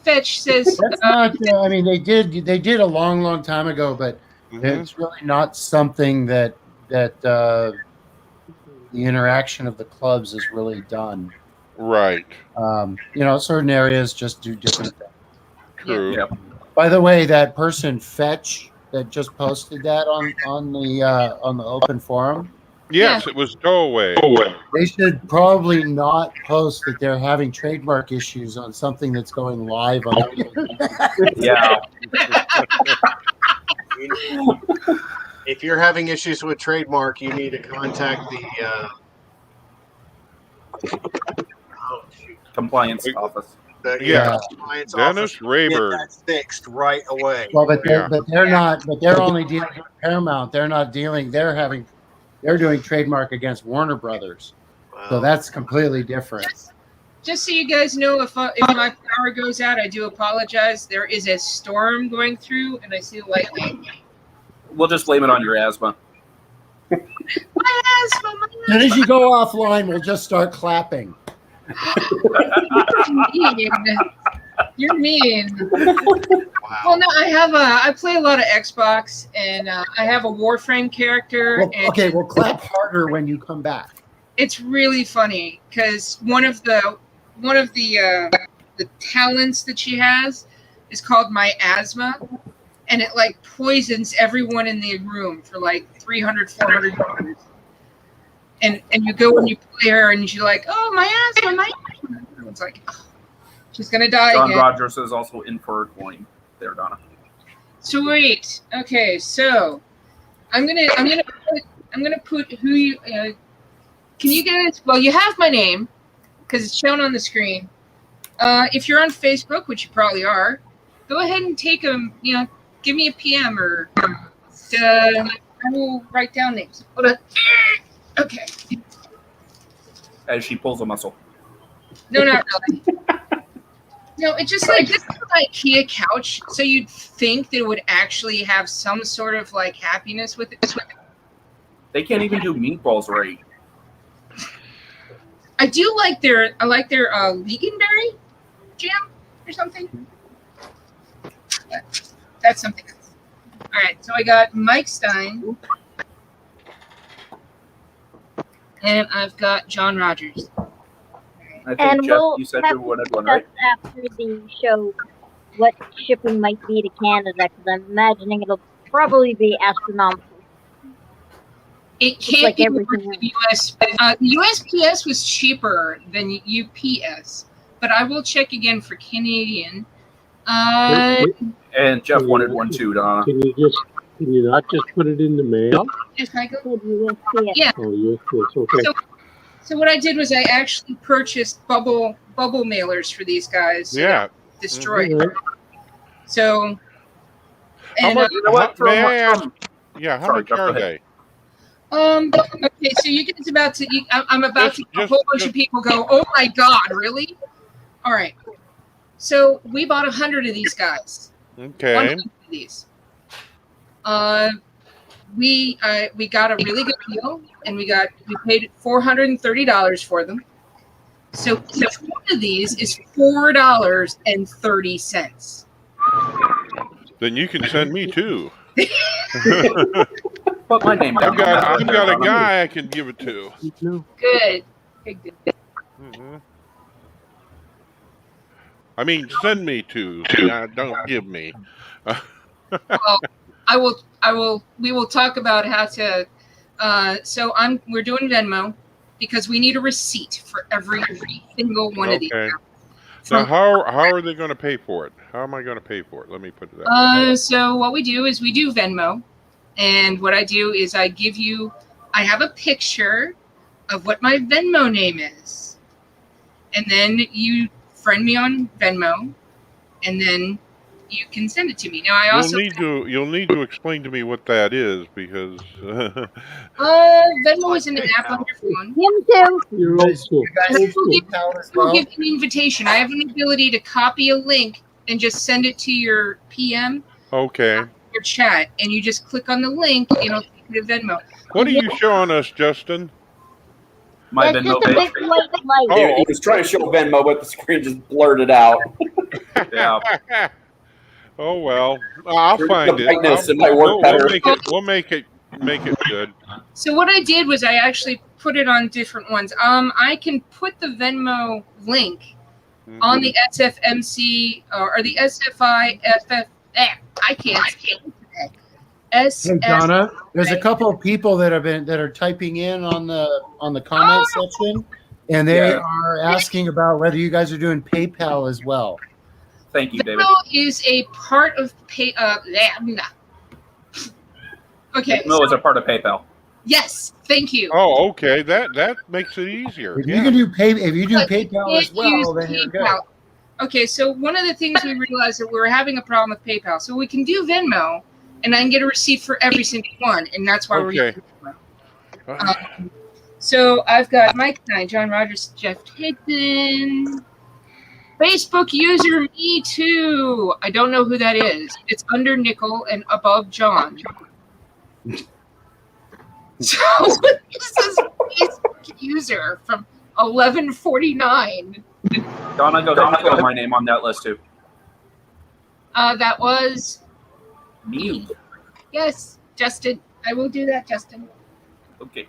Fetch says That's not. I mean, they did a long time ago, but it's really not something that the interaction of the clubs is really done. Right. Certain areas just do different things. True. Yep. By the way, that person Fetch that just posted that on the open forum. Yes, it was stowaway. They should probably not post that they're having trademark issues on something that's going live on. Yeah. If you're having issues with trademark, you need to contact the Compliance office. compliance Dennis office. Rayburn. Get that fixed right away. Well, but they're not. But they're only dealing with Paramount. They're not dealing. They're doing trademark against Warner Brothers. So that's completely different. Just so you guys know, if my power goes out, I do apologize. There is a storm going through, and I see lightning. We'll just blame it on your asthma. My asthma. As soon as you go offline, we'll just start clapping. You're mean. Well, no, I play a lot of Xbox, and I have a Warframe character. Well, clap harder when you come back. It's really funny because one of the talents that she has is called my asthma, and it like poisons everyone in the room for like 300, 400 years. And you go and you play her, and you're like, oh, my asthma. It's like, oh, she's gonna die John again. Rogers is also in for a coin there, Donna. Sweet. Okay, so I'm gonna put who you. Can you guys? Well, you have my name because it's shown on the screen. If you're on Facebook, which you probably are, go ahead and take them. Give me a PM or I will write down names. Hold on. Okay. As she pulls a muscle. No, not really. No, it's just like this is an IKEA couch, so you'd think that it would actually have some sort of like happiness with it. They can't even do meatballs right. I do like their Leganberry jam or something. That's something else. All right, so I got Mike Stein, and I've got John Rogers. I think, And Jeff, we'll you said have you wanted to one, right? discuss after the show what shipping might be to Canada, because I'm imagining it'll probably be astronomical. It can't like be everything more than US. The USPS was cheaper than UPS, but I will check again for Canadian. And Jeff wanted one too, Donna. Can you not just put it in the mail? If I go, USPS. yeah. Oh, yes, okay. So what I did was I actually purchased bubble mailers for these guys. So Yeah. destroyed. Mhm. So. How And, much? You know what? May I ask? From- Yeah. How Sorry, much Jeff, go are ahead. they? Okay, so you guys about to. I'm about to. A whole bunch of people go. Oh my God! Really? All right. So we bought 100 of these guys. Okay. 100 of these. We got a really good deal, and we paid $430 for them. So each one of these is $4.30. Then you can send me two. Put my name down. I've got a guy I can give it to. No. Good. Good. Mm-hmm. I mean, send me two. Don't give me. Well, We will talk about how to. We're doing Venmo because we need a receipt for every single one of these. Okay. Now, how are they going to pay for it? How am I going to pay for it? Let me put it that way. So what we do is we do Venmo, and what I do is I have a picture of what my Venmo name is, and then you friend me on Venmo, and then you can send it to me. Now you'll need to explain to me what that is because Venmo is an app on your phone. Him too. You're old school. We'll give you an invitation. I have an ability to copy a link and just send it to your PM. Okay. Your chat, and you just click on the link, and it'll take you to Venmo. What are you showing us, Justin? My That's Venmo just a page. big white light. Oh. He was trying to show Venmo, but the screen just blurred it out. Yeah. Oh well, I'll find it. Brightness, it might work better. We'll make it good. So what I did was I actually put it on different ones. I can put the Venmo link on the SFMC or the SFI FF. I can't. Hey Donna, there's a couple of people that are typing in on the comment section, and they are asking about whether you guys are doing PayPal as well. Thank you, David. Venmo is a part of pay. Okay. Venmo is a part of PayPal. Yes, thank you. Oh, okay. That makes it easier. If you do PayPal as well, then you're good. Okay, so one of the things we realized that we were having a problem with PayPal. So we can do Venmo, and I can get a receipt for every single one, and that's why we're using Venmo. So I've got Mike Knight, John Rogers, Jeff Hickman, Facebook user me too. I don't know who that is. It's under Nickel and above John. So this is Facebook user from 1149. Donna, go ahead and throw my name on that list too. That was Me. yes, Justin. I will do that, Justin. Okay.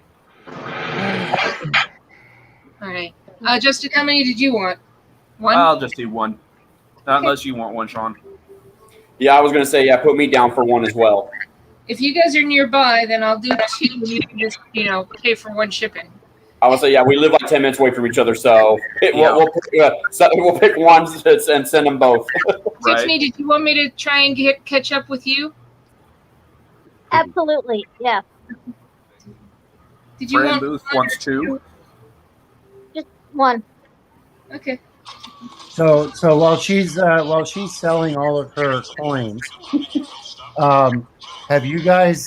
All right, Justin. How many did you want? One. I'll just do one. Not unless you want one, Shawn. Yeah, I was going to say, put me down for one as well. If you guys are nearby, then I'll do two. And you can just, pay for one shipping. I would say, we live like 10 minutes away from each other, so we'll pick one and send them both. Right. Tiffany, did you want me to try and catch up with you? Absolutely, yeah. Did you Fran want Booth one wants or two. Just one. Okay. So while she's selling all of her coins, did you guys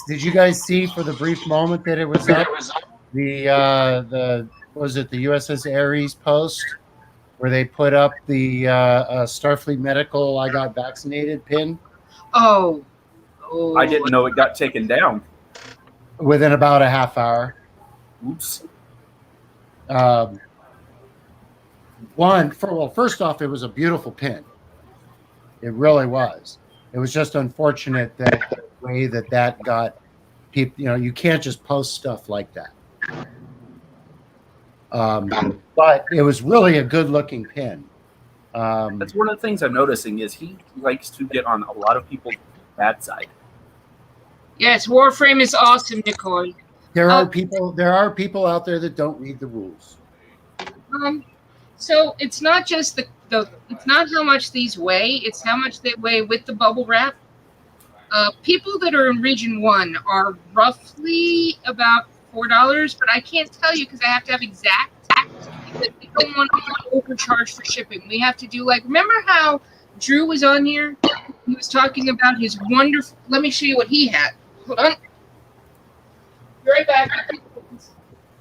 see for the brief moment that it was up the USS Ares post where they put up the Starfleet Medical I got vaccinated pin? Oh. I didn't know it got taken down. Within about a half hour. Oops. First off, it was a beautiful pin. It really was. It was just unfortunate that the way that got people, you can't just post stuff like that. But it was really a good looking pin. That's one of the things I'm noticing is he likes to get on a lot of people's bad side. Yes, Warframe is awesome, Nicole. There are people out there that don't read the rules. So it's not just it's not how much these weigh, it's how much they weigh with the bubble wrap. People that are in Region 1 are roughly about $4, but I can't tell you because I have to have exact. Because we don't want to overcharge for shipping. We have to do remember how Drew was on here? He was talking about his wonderful. Let me show you what he had. Hold on. Be right back.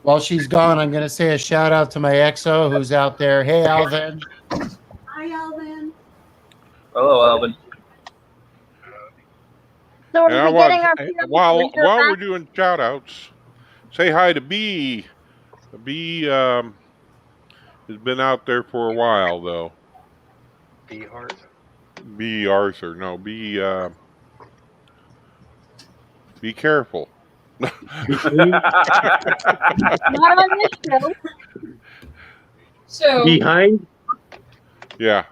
While she's gone, I'm going to say a shout out to my EXO who's out there. Hey, Alvin. Hi, Alvin. Hello, Alvin. So are we getting our while we're doing shout outs, say hi to B. B has been out there for a while though. B Arthur. B Arthur. No, be careful. Not on this show. So Behind? Yeah.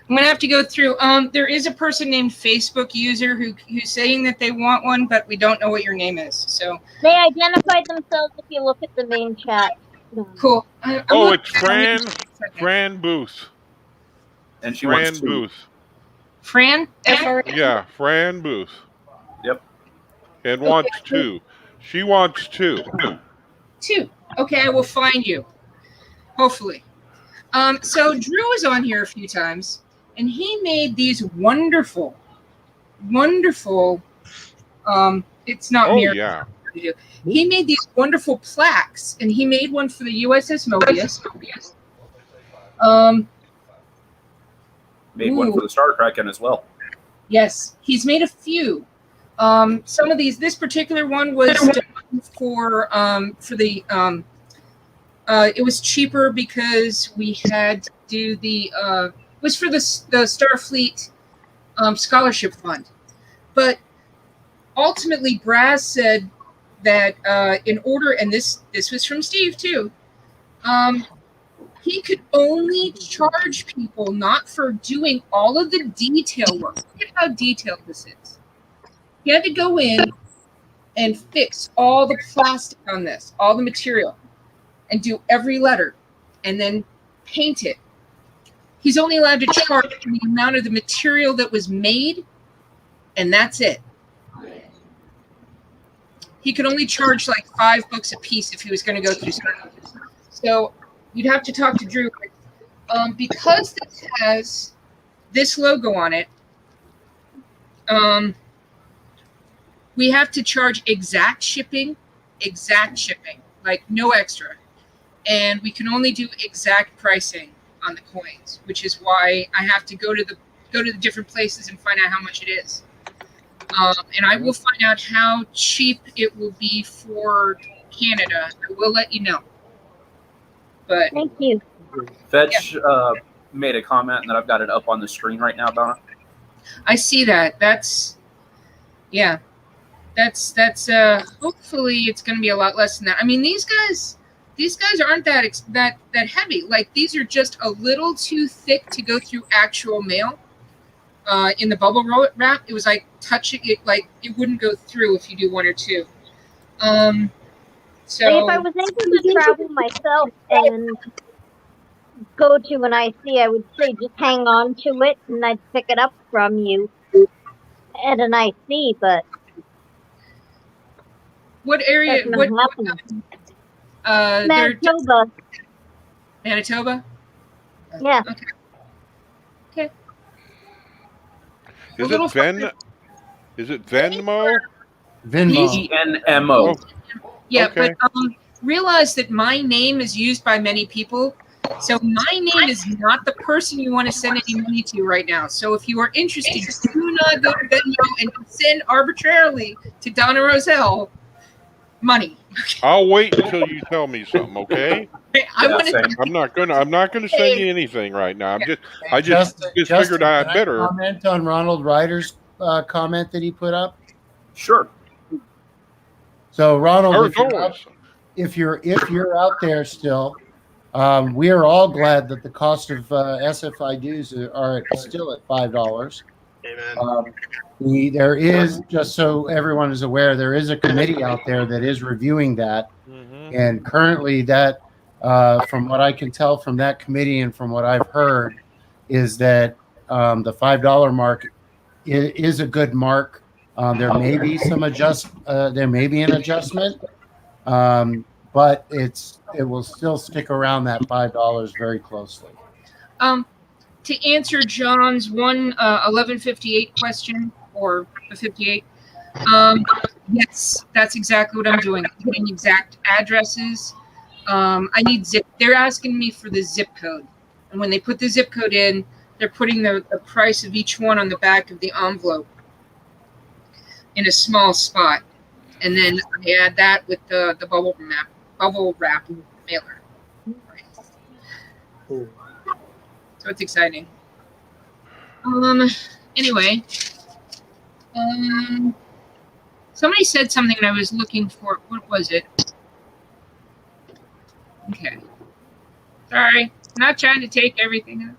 I'm gonna have to go through. There is a person named Facebook user who's saying that they want one, but we don't know what your name is. So They identified themselves if you look at the main chat. cool. Oh, it's Fran Booth. And she Fran wants two. Booth. Fran. F-R-A-N? Yeah, Fran Booth. Yep. And wants two. She wants two. Two. Okay, I will find you. Hopefully. So Drew was on here a few times, and he made these wonderful. It's not Oh, mirror. yeah. He made these wonderful plaques, and he made one for the USS Mobius. Made one for the Star Kraken as well. Yes, he's made a few. Some of these. This particular one was done for the. It was cheaper because we had to do the. It was for the Starfleet scholarship fund, but ultimately Braz said that in order, and this was from Steve too. He could only charge people not for doing all of the detail work. Look at how detailed this is. He had to go in and fix all the plastic on this, all the material, and do every letter, and then paint it. He's only allowed to charge for the amount of the material that was made, and that's it. He could only charge like $5 a piece if he was going to go through stuff. So you'd have to talk to Drew. Because this has this logo on it, we have to charge exact shipping, like no extra. And we can only do exact pricing on the coins, which is why I have to go to the different places and find out how much it is. And I will find out how cheap it will be for Canada. I will let you know. But thank you. Fetch made a comment, and that I've got it up on the screen right now, Donna. I see that. That's hopefully it's going to be a lot less than that. I mean, these guys aren't that heavy. Like, these are just a little too thick to go through actual mail. In the bubble wrap, it was like touching it, like it wouldn't go through if you do one or two. So if I was able to travel myself and go to an IC, I would say just hang on to it and I'd pick it up from you at an IC, but what area? That's not happening. Manitoba. Manitoba? Yeah. Okay. Is it Venmo? Venmo. VNMO. Yeah, Okay. but realize that my name is used by many people. So my name is not the person you want to send any money to right now. So if you are interested, do not go to Venmo and send arbitrarily to Donna Rozelle money. I'll wait until you tell me something, okay? I'm not gonna send you anything right now. I just figured I'd better Comment on Ronald Ryder's comment that he put up. Sure. So Ronald, There's if you're out there still, we are all glad that the cost of SFI dues are still at $5. Amen. There is, just so everyone is aware, there is a committee out there that is reviewing that, and currently that, from what I can tell from that committee and from what I've heard, is that the $5 mark is a good mark. There may be there may be an adjustment, but it will still stick around that $5 very closely. To answer John's 1158 question, or the 58, yes, that's exactly what I'm doing. I'm putting exact addresses. I need zip. They're asking me for the zip code, and when they put the zip code in, they're putting the price of each one on the back of the envelope in a small spot, and then I add that with the bubble wrap mailer. Cool. So it's exciting. Anyway, somebody said something and I was looking for, what was it? Okay. Sorry, not trying to take everything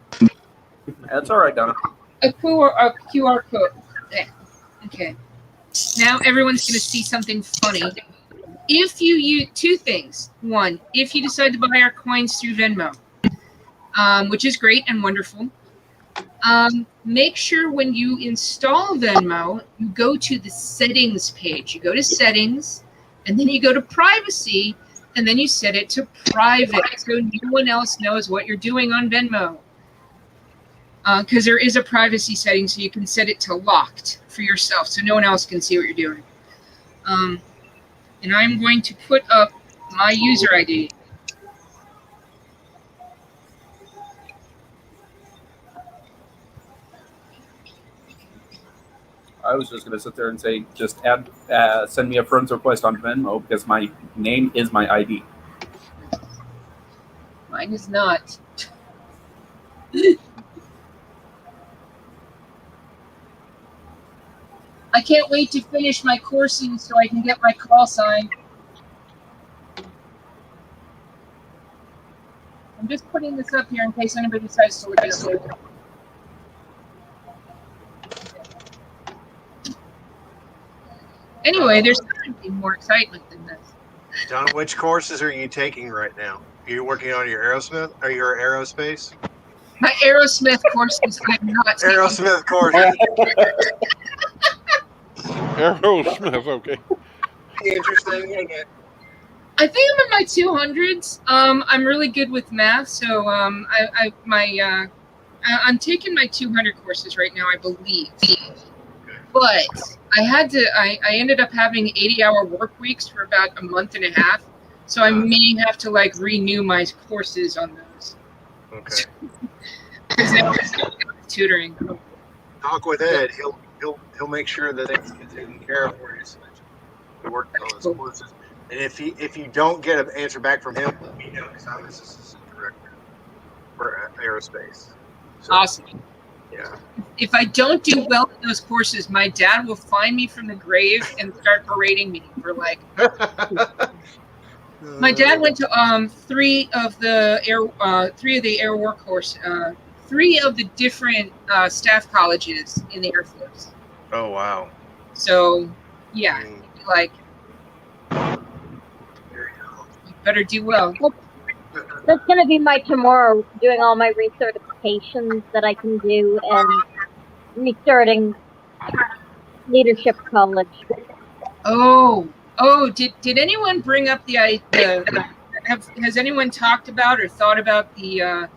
That's all right, Donna. A QR code. Okay. Now everyone's going to see something funny. If you use two things. One, if you decide to buy our coins through Venmo, which is great and wonderful, make sure when you install Venmo, you go to the settings page. You go to settings, and then you go to privacy, and then you set it to private so no one else knows what you're doing on Venmo. Because there is a privacy setting, so you can set it to locked for yourself, so no one else can see what you're doing. And I'm going to put up my user ID. I was just going to sit there and say, just send me a friend's request on Venmo because my name is my ID. Mine is not. I can't wait to finish my coursing so I can get my call sign. I'm just putting this up here in case anybody decides to look at it later. Anyway, there's got to be more excitement than this. Donna, which courses are you taking right now? Are you working on your Aerosmith or your aerospace? My Aerosmith courses, I'm not taking. Aerosmith course. Aerosmith, okay. Interesting, isn't it? I think I'm in my 200s. I'm really good with math, so I'm taking my 200 courses right now, I believe. But I ended up having 80-hour work weeks for about a month and a half, so I may have to like renew my courses on those. Okay. Because now I'm tutoring. Talk with Ed. He'll make sure that it's taken care of for you. So that you work on those courses. And if you don't get an answer back from him, let me know because I'm his assistant director for aerospace. So, Awesome. Yeah. If I don't do well in those courses, my dad will find me from the grave and start berating me for like. My dad went to three of the air work course, three of the different staff colleges in the Air Force. Oh wow. So yeah, like you better do well. That's going to be my tomorrow, doing all my recertifications that I can do and restarting leadership college. Oh, did anyone bring up has anyone talked about or thought about that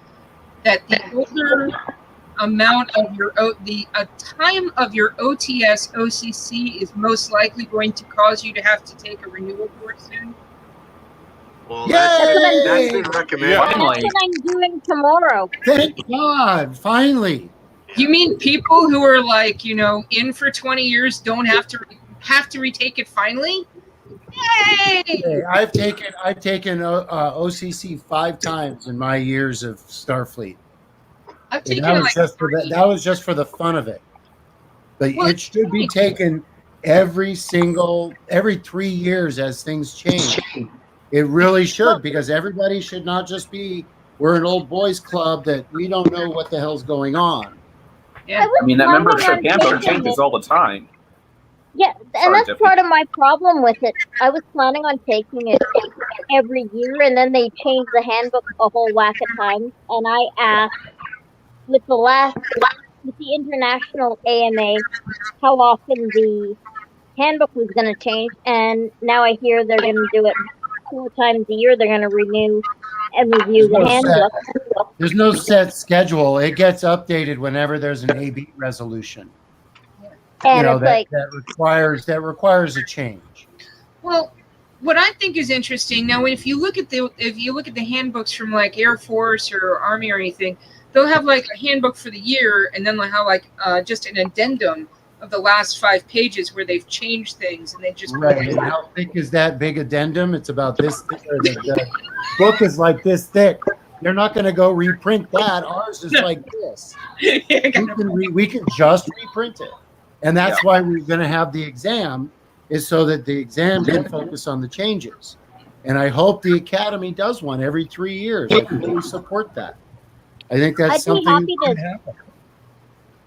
the older amount of your time of your OTS OCC is most likely going to cause you to have to take a renewal course soon? Well, that's been recommended. That's what I'm doing tomorrow. Thank God, finally. You mean people who are like, in for 20 years don't have to retake it finally? Yay! Hey, I've taken OCC 5 times in my years of Starfleet. I've taken that was like just that was just for the fun of it. But it should be taken every 3 years as things change. It really should, because everybody should not just be, we're an old boys club that we don't know what the hell's going on. Yeah. I mean, that membership handbook changes all the time. Yeah, and that's part of my problem with it. I was planning on taking it every year, and then they changed the handbook a whole whack of times. And I asked with the international AMA how often the handbook was going to change, and now I hear they're going to do it 4 times a year. They're going to renew and review the handbook. There's no set schedule. It gets updated whenever there's an AB resolution. And that requires a change. Well, what I think is interesting now, if you look at the handbooks from like Air Force or Army or anything, they'll have like a handbook for the year, and then they'll have like just an addendum of the last 5 pages where they've changed things, and they just right. And how thick is that big addendum? It's about this thick. The book is like this thick. They're not going to go reprint that. Ours is like this. We can just reprint it. And that's why we're going to have the exam, is so that the exam can focus on the changes. And I hope the Academy does one every 3 years. I really support that. I think that's I'd be something happy that to- can happen.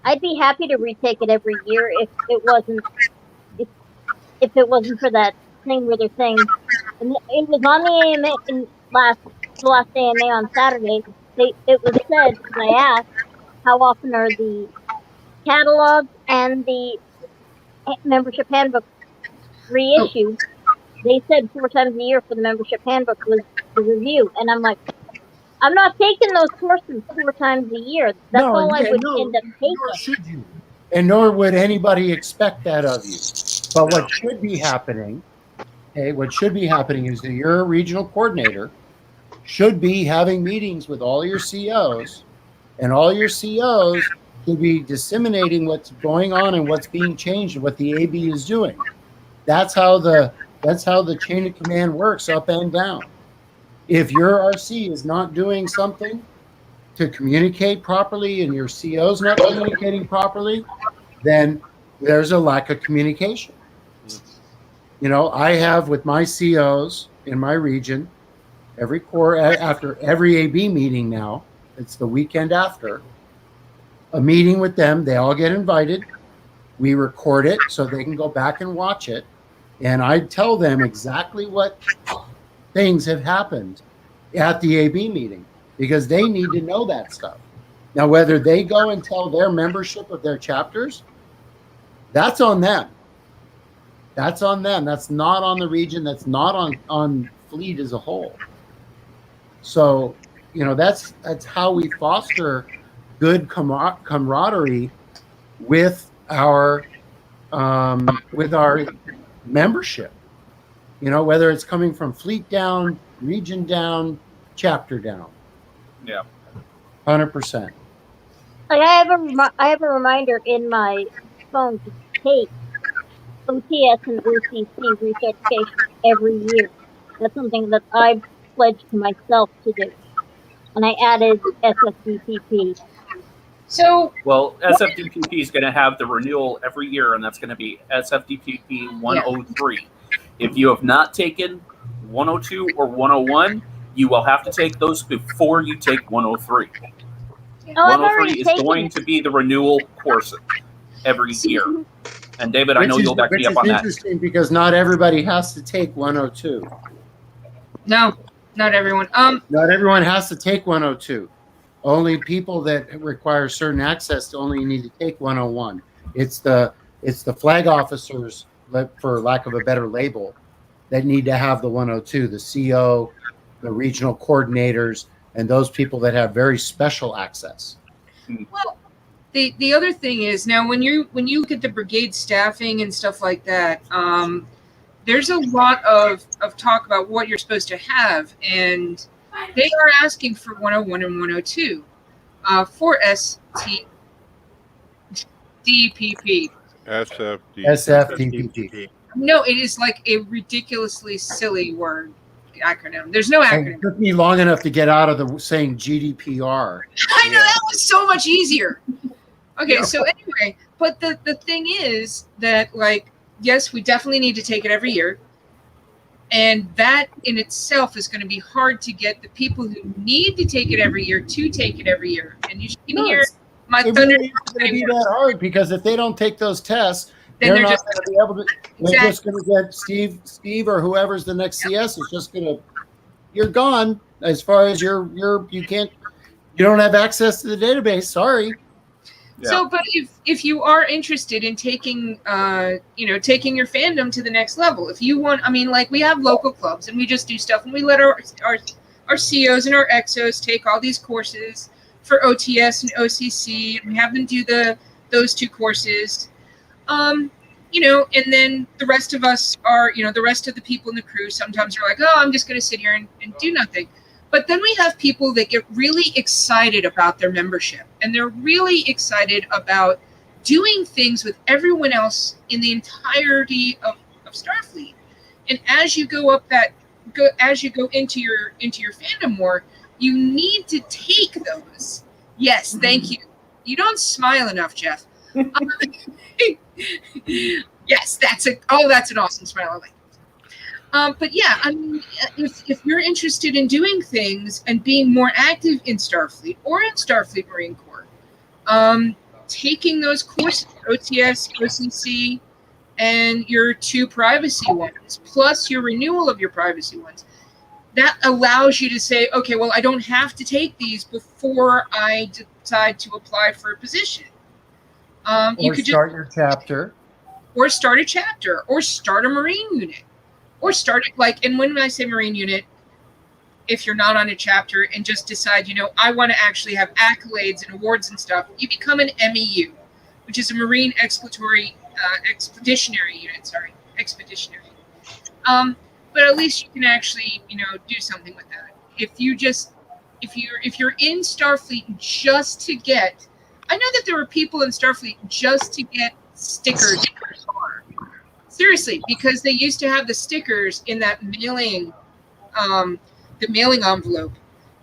I'd be happy to retake it every year if it wasn't for that thing where they're saying, and it was on the AMA in the last AMA on Saturday. It was said, because I asked, how often are the catalogs and the membership handbook reissued? They said 4 times a year for the membership handbook was the review, and I'm like, I'm not taking those courses 4 times a year. That's all I would end up nor taking. should you. And nor would anybody expect that of you. But what should be happening, is that your regional coordinator should be having meetings with all your COs, and all your COs should be disseminating what's going on and what's being changed and what the AB is doing. That's how the chain of command works, up and down. If your RC is not doing something to communicate properly and your CO's not communicating properly, then there's a lack of communication. You know, I have with my COs in my region, after every AB meeting now, it's the weekend after, a meeting with them, they all get invited. We record it so they can go back and watch it. And I tell them exactly what things have happened at the AB meeting, because they need to know that stuff. Now, whether they go and tell their membership of their chapters, that's on them. That's on them. That's not on the region. That's not on fleet as a whole. So, you know, that's how we foster good camaraderie with our membership. You know, whether it's coming from fleet down, region down, chapter down. Yeah. 100%. Like I have a reminder in my phone to take OTS and OCC recertification every year. That's something that I've pledged to myself to do. And I added SFDPP. So, Well, SFDPP is going to have the renewal every year, and that's going to be SFDPP 103. If you have not taken 102 or 101, you will have to take those before you take 103. Oh, I've 103 already is taken going it. to be the renewal course every year. And David, I know you'll back me up on Which is that. interesting because not everybody has to take 102. no, not everyone. Not everyone has to take 102. Only people that require certain access only need to take 101. It's the flag officers, for lack of a better label, that need to have the 102. The CO, the regional coordinators, and those people that have very special access. Well, the other thing is, now when you look at the brigade staffing and stuff like that, there's a lot of talk about what you're supposed to have, and they are asking for 101 and 102 for STDPP. SFDPP. No, it is like a ridiculously silly word acronym. There's no It acronym. took me long enough to get out of the saying GDPR. I know, that was so much easier. Okay, so anyway, but the thing is that, like, yes, we definitely need to take it every year. And that in itself is going to be hard to get the people who need to take it every year to take it every year. And you should even hear my It thunder. really isn't going to be that hard, because if they don't take those tests, Then they're they're not just- going to be able to. They're just going to get Steve or whoever's the next CS is just going to. You're gone as far as you don't have access to the database. Sorry. So, but if you are interested in taking, taking your fandom to the next level, if you want, I mean, like, we have local clubs and we just do stuff, and we let our COs and our XOs take all these courses for OTS and OCC, and we have them do those 2 courses, and then the rest of us are, the rest of the people in the crew sometimes are like, oh, I'm just going to sit here and do nothing. But then we have people that get really excited about their membership, and they're really excited about doing things with everyone else in the entirety of Starfleet. And as you go into your fandom more, you need to take those. Yes, thank you. You don't smile enough, Jeff. Yes, that's an awesome smile. I like. But yeah, I mean, if you're interested in doing things and being more active in Starfleet or in Starfleet Marine Corps, taking those courses, OTS, OCC, and your 2 privacy ones, plus your renewal of your privacy ones, that allows you to say, okay, well, I don't have to take these before I decide to apply for a position. You could start your chapter. Or start a chapter, or start a Marine unit. Or start it like, and when I say Marine unit, if you're not on a chapter and just decide, I want to actually have accolades and awards and stuff, you become an MEU, which is a Marine Expeditionary Unit. Expeditionary. But at least you can actually, do something with that. If you're in Starfleet just to get, I know that there were people in Starfleet just to get stickers. Seriously, because they used to have the stickers in that mailing, the mailing envelope.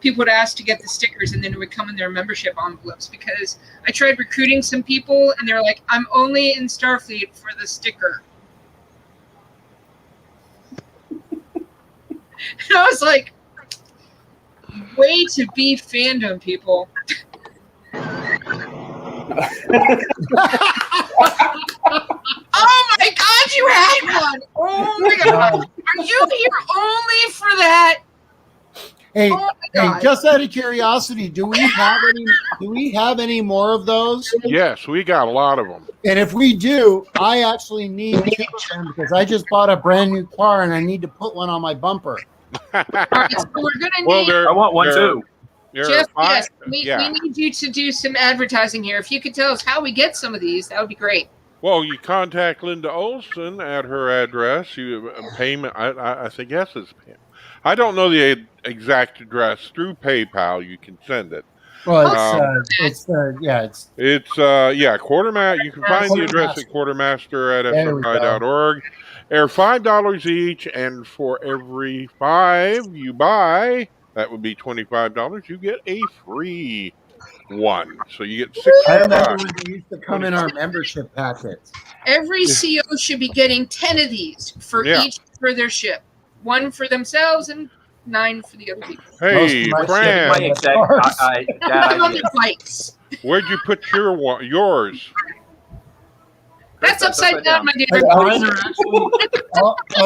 People would ask to get the stickers, and then it would come in their membership envelopes. Because I tried recruiting some people, and they're like, "I'm only in Starfleet for the sticker." And I was like, "Way to be fandom, people." Oh my God, you had one! Oh my God, are you here only for that? Hey, oh my God. Just out of curiosity, do we have any more of those? Yes, we got a lot of them. And if we do, I actually need 2 of them because I just bought a brand new car and I need to put one on my bumper. All right, so we're gonna need. I want one too. Jeff, yes, we need you to do some advertising here. If you could tell us how we get some of these, that would be great. Well, you contact Linda Olson at her address. You payment. I guess it's payment. I don't know the exact address. Through PayPal, you can send it. Well, it's Quartermaster. You can find the address at quartermaster@fmi.org. They're $5 each, and for every 5 you buy, that would be $25. You get a free one, so you get 6. I remember when they used to come in our membership packets. Every CO should be getting 10 of these for each for their ship. 1 for themselves and 9 for the other people. Hey, Fran. Where'd you put yours? That's upside down, my dear.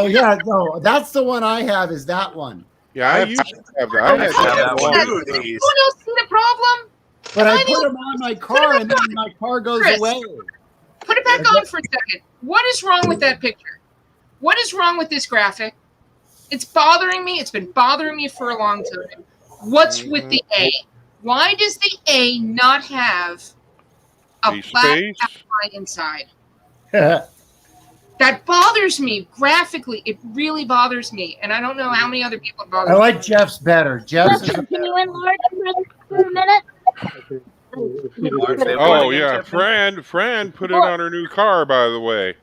Yeah, no, that's the one I have. Is that one? Yeah, I used to have that. I had that one. You don't see the problem? But I put them on my car, and then my car goes away. Put it back on for a second. What is wrong with that picture? What is wrong with this graphic? It's bothering me. It's been bothering me for a long time. What's with the A? Why does the A not have a black outline inside? That bothers me graphically. It really bothers me, and I don't know how many other people it bothers. I like Jeff's better. Jeff's. Can you enlarge for a minute? Oh yeah, Fran put it on her new car, by the way.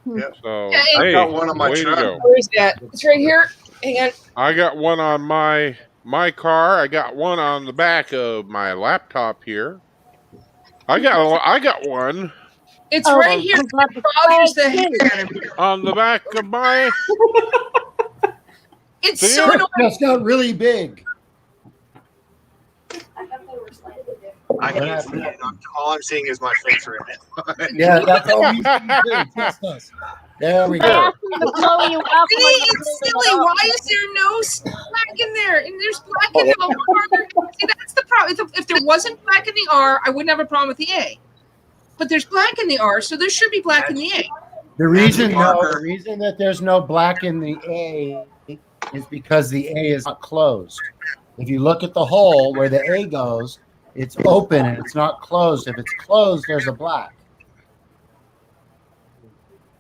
Yeah. So I got one on my truck. Where is that? It's right here. Hang on. I got one on my car. I got one on the back of my laptop here. I got one. It's right here. It bothers the heck out of me. On the back of my. It's so annoying. It's got really big. All I'm seeing is my face right now. Yeah, that's all we can do. Trust us. There we go. See, it's silly. Why is there no black in there? And there's black in the R. See, that's the problem. If there wasn't black in the R, I wouldn't have a problem with the A. But there's black in the R, so there should be black in the A. The reason that there's no black in the A is because the A is not closed. If you look at the hole where the A goes, it's open and it's not closed. If it's closed, there's a black.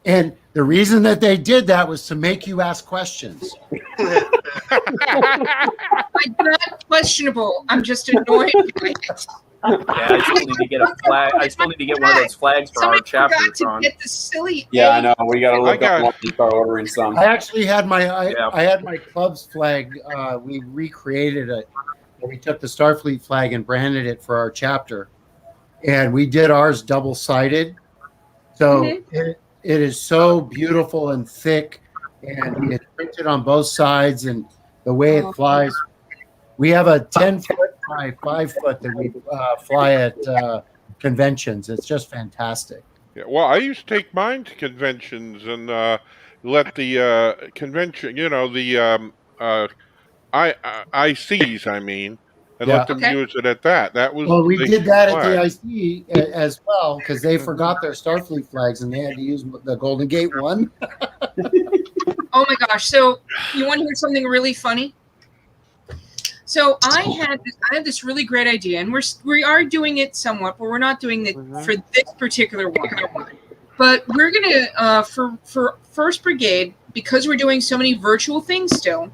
And the reason that they did that was to make you ask questions. I'm not questionable. I'm just annoyed by it. Yeah, I still need to get a flag. I still need to get one of those flags for our chapter. Get the silly yeah, I know. We got to look up one and start ordering some. I actually had I had my club's flag. We recreated it. We took the Starfleet flag and branded it for our chapter, and we did ours double-sided. So it is so beautiful and thick and it's printed on both sides, and the way it flies. We have a 10-foot by 5-foot that we fly at conventions. It's just fantastic. Yeah, well, I used to take mine to conventions and let the convention, the ICs, I mean, and Yeah. let them use it at that. That was Well, we they did that at flag. the IC as well because they forgot their Starfleet flags and they had to use the Golden Gate one. Oh my gosh! So you want to hear something really funny? So I had this really great idea, and we are doing it somewhat, but we're not doing it for this particular one. But we're gonna for First Brigade, because we're doing so many virtual things still.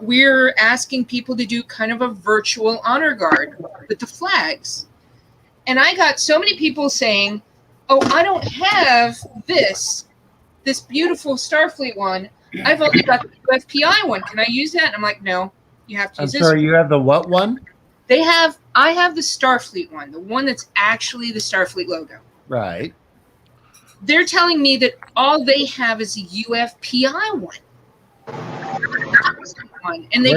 We're asking people to do kind of a virtual honor guard with the flags. And I got so many people saying, "Oh, I don't have this beautiful Starfleet one. I've only got the UFPI one. Can I use that?" And I'm like, "No, you have to use this." Sorry, you have the what one? I have the Starfleet one, the one that's actually the Starfleet logo. Right. They're telling me that all they have is a UFPI one. And they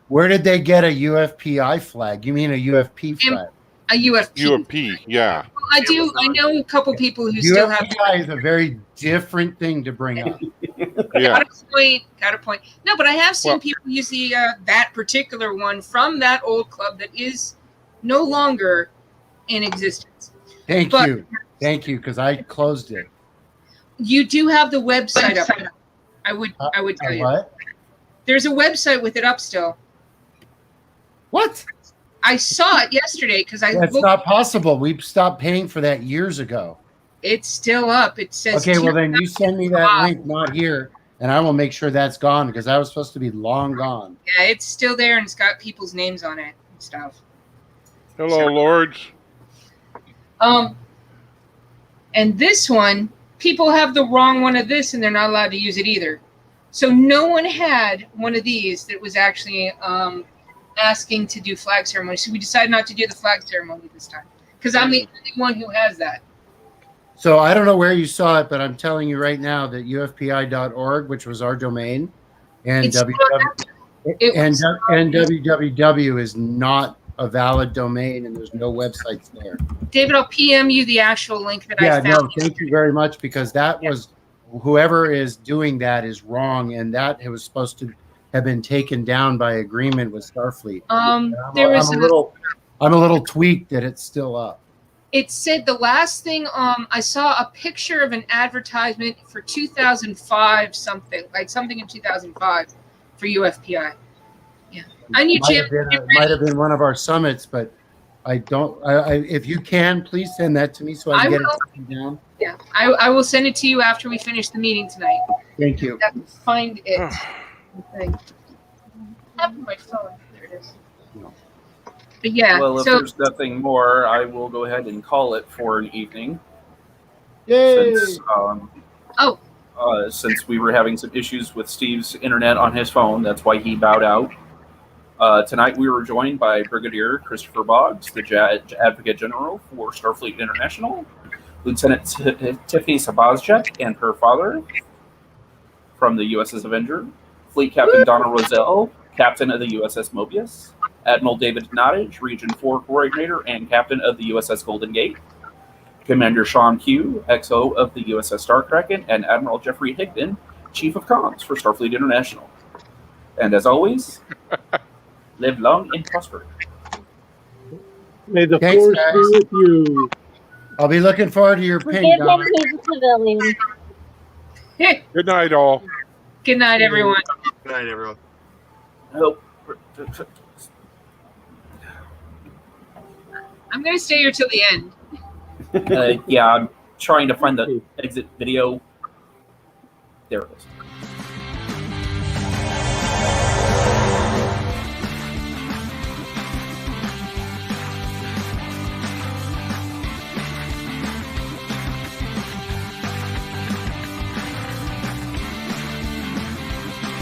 where did they get a UFPI flag? You mean a UFP flag? A UFP. UFP, yeah. I do. I know a couple people who still have. UFPI is a very different thing to bring up. Yeah. Got a point. No, but I have seen people use the that particular one from that old club that is no longer in existence. Thank you, because I closed it. You do have the website up. I would tell you. What? There's a website with it up still. What? I saw it yesterday because That's not possible. We stopped paying for that years ago. It's still up. It says. Okay, well then you send me that link, not here, and I will make sure that's gone because that was supposed to be long gone. Yeah, it's still there and it's got people's names on it and stuff. Hello, Lords. And this one, people have the wrong one of this and they're not allowed to use it either. So no one had one of these that was actually asking to do flag ceremony. So we decided not to do the flag ceremony this time because I'm the only one who has that. So I don't know where you saw it, but I'm telling you right now that UFPI.org, which was our domain, and www is not a valid domain, and there's no websites there. David, I'll PM you the actual link that I found. Yeah, no, thank you very much because that was whoever is doing that is wrong, and that it was supposed to have been taken down by agreement with Starfleet. I'm a little tweaked that it's still up. It said the last thing I saw a picture of an advertisement for 2005 something in 2005 for UFPI. Yeah, I need you. It might have been one of our summits, but I don't. If you can, please send that to me so I can get it taken down. Yeah, I will send it to you after we finish the meeting tonight. Thank you. Find it. I have my phone. There it is. But yeah. Well, if there's nothing more, I will go ahead and call it for an evening. Yay! Since we were having some issues with Steve's internet on his phone, that's why he bowed out. Tonight we were joined by Brigadier Christopher Boggs, the Advocate General for Starfleet International, Lieutenant Tiffany Sobczak and her father from the USS Avenger, Fleet Captain Dona Rozelle, Captain of the USS Mobius, Admiral David Nottage, Region 4 Coordinator and Captain of the USS Golden Gate, Commander Shawn Pugh, XO of the USS Kraken, and Admiral Jeffrey Higdon, Chief of Comms for Starfleet International. And as always, live long and prosper. May the force be with you. I'll be looking forward to your ping. Forgive him, he's a civilian. Good night, all. Good night, everyone. Good night, everyone. I'm going to stay here till the end. Yeah, I'm trying to find the exit video. There it is.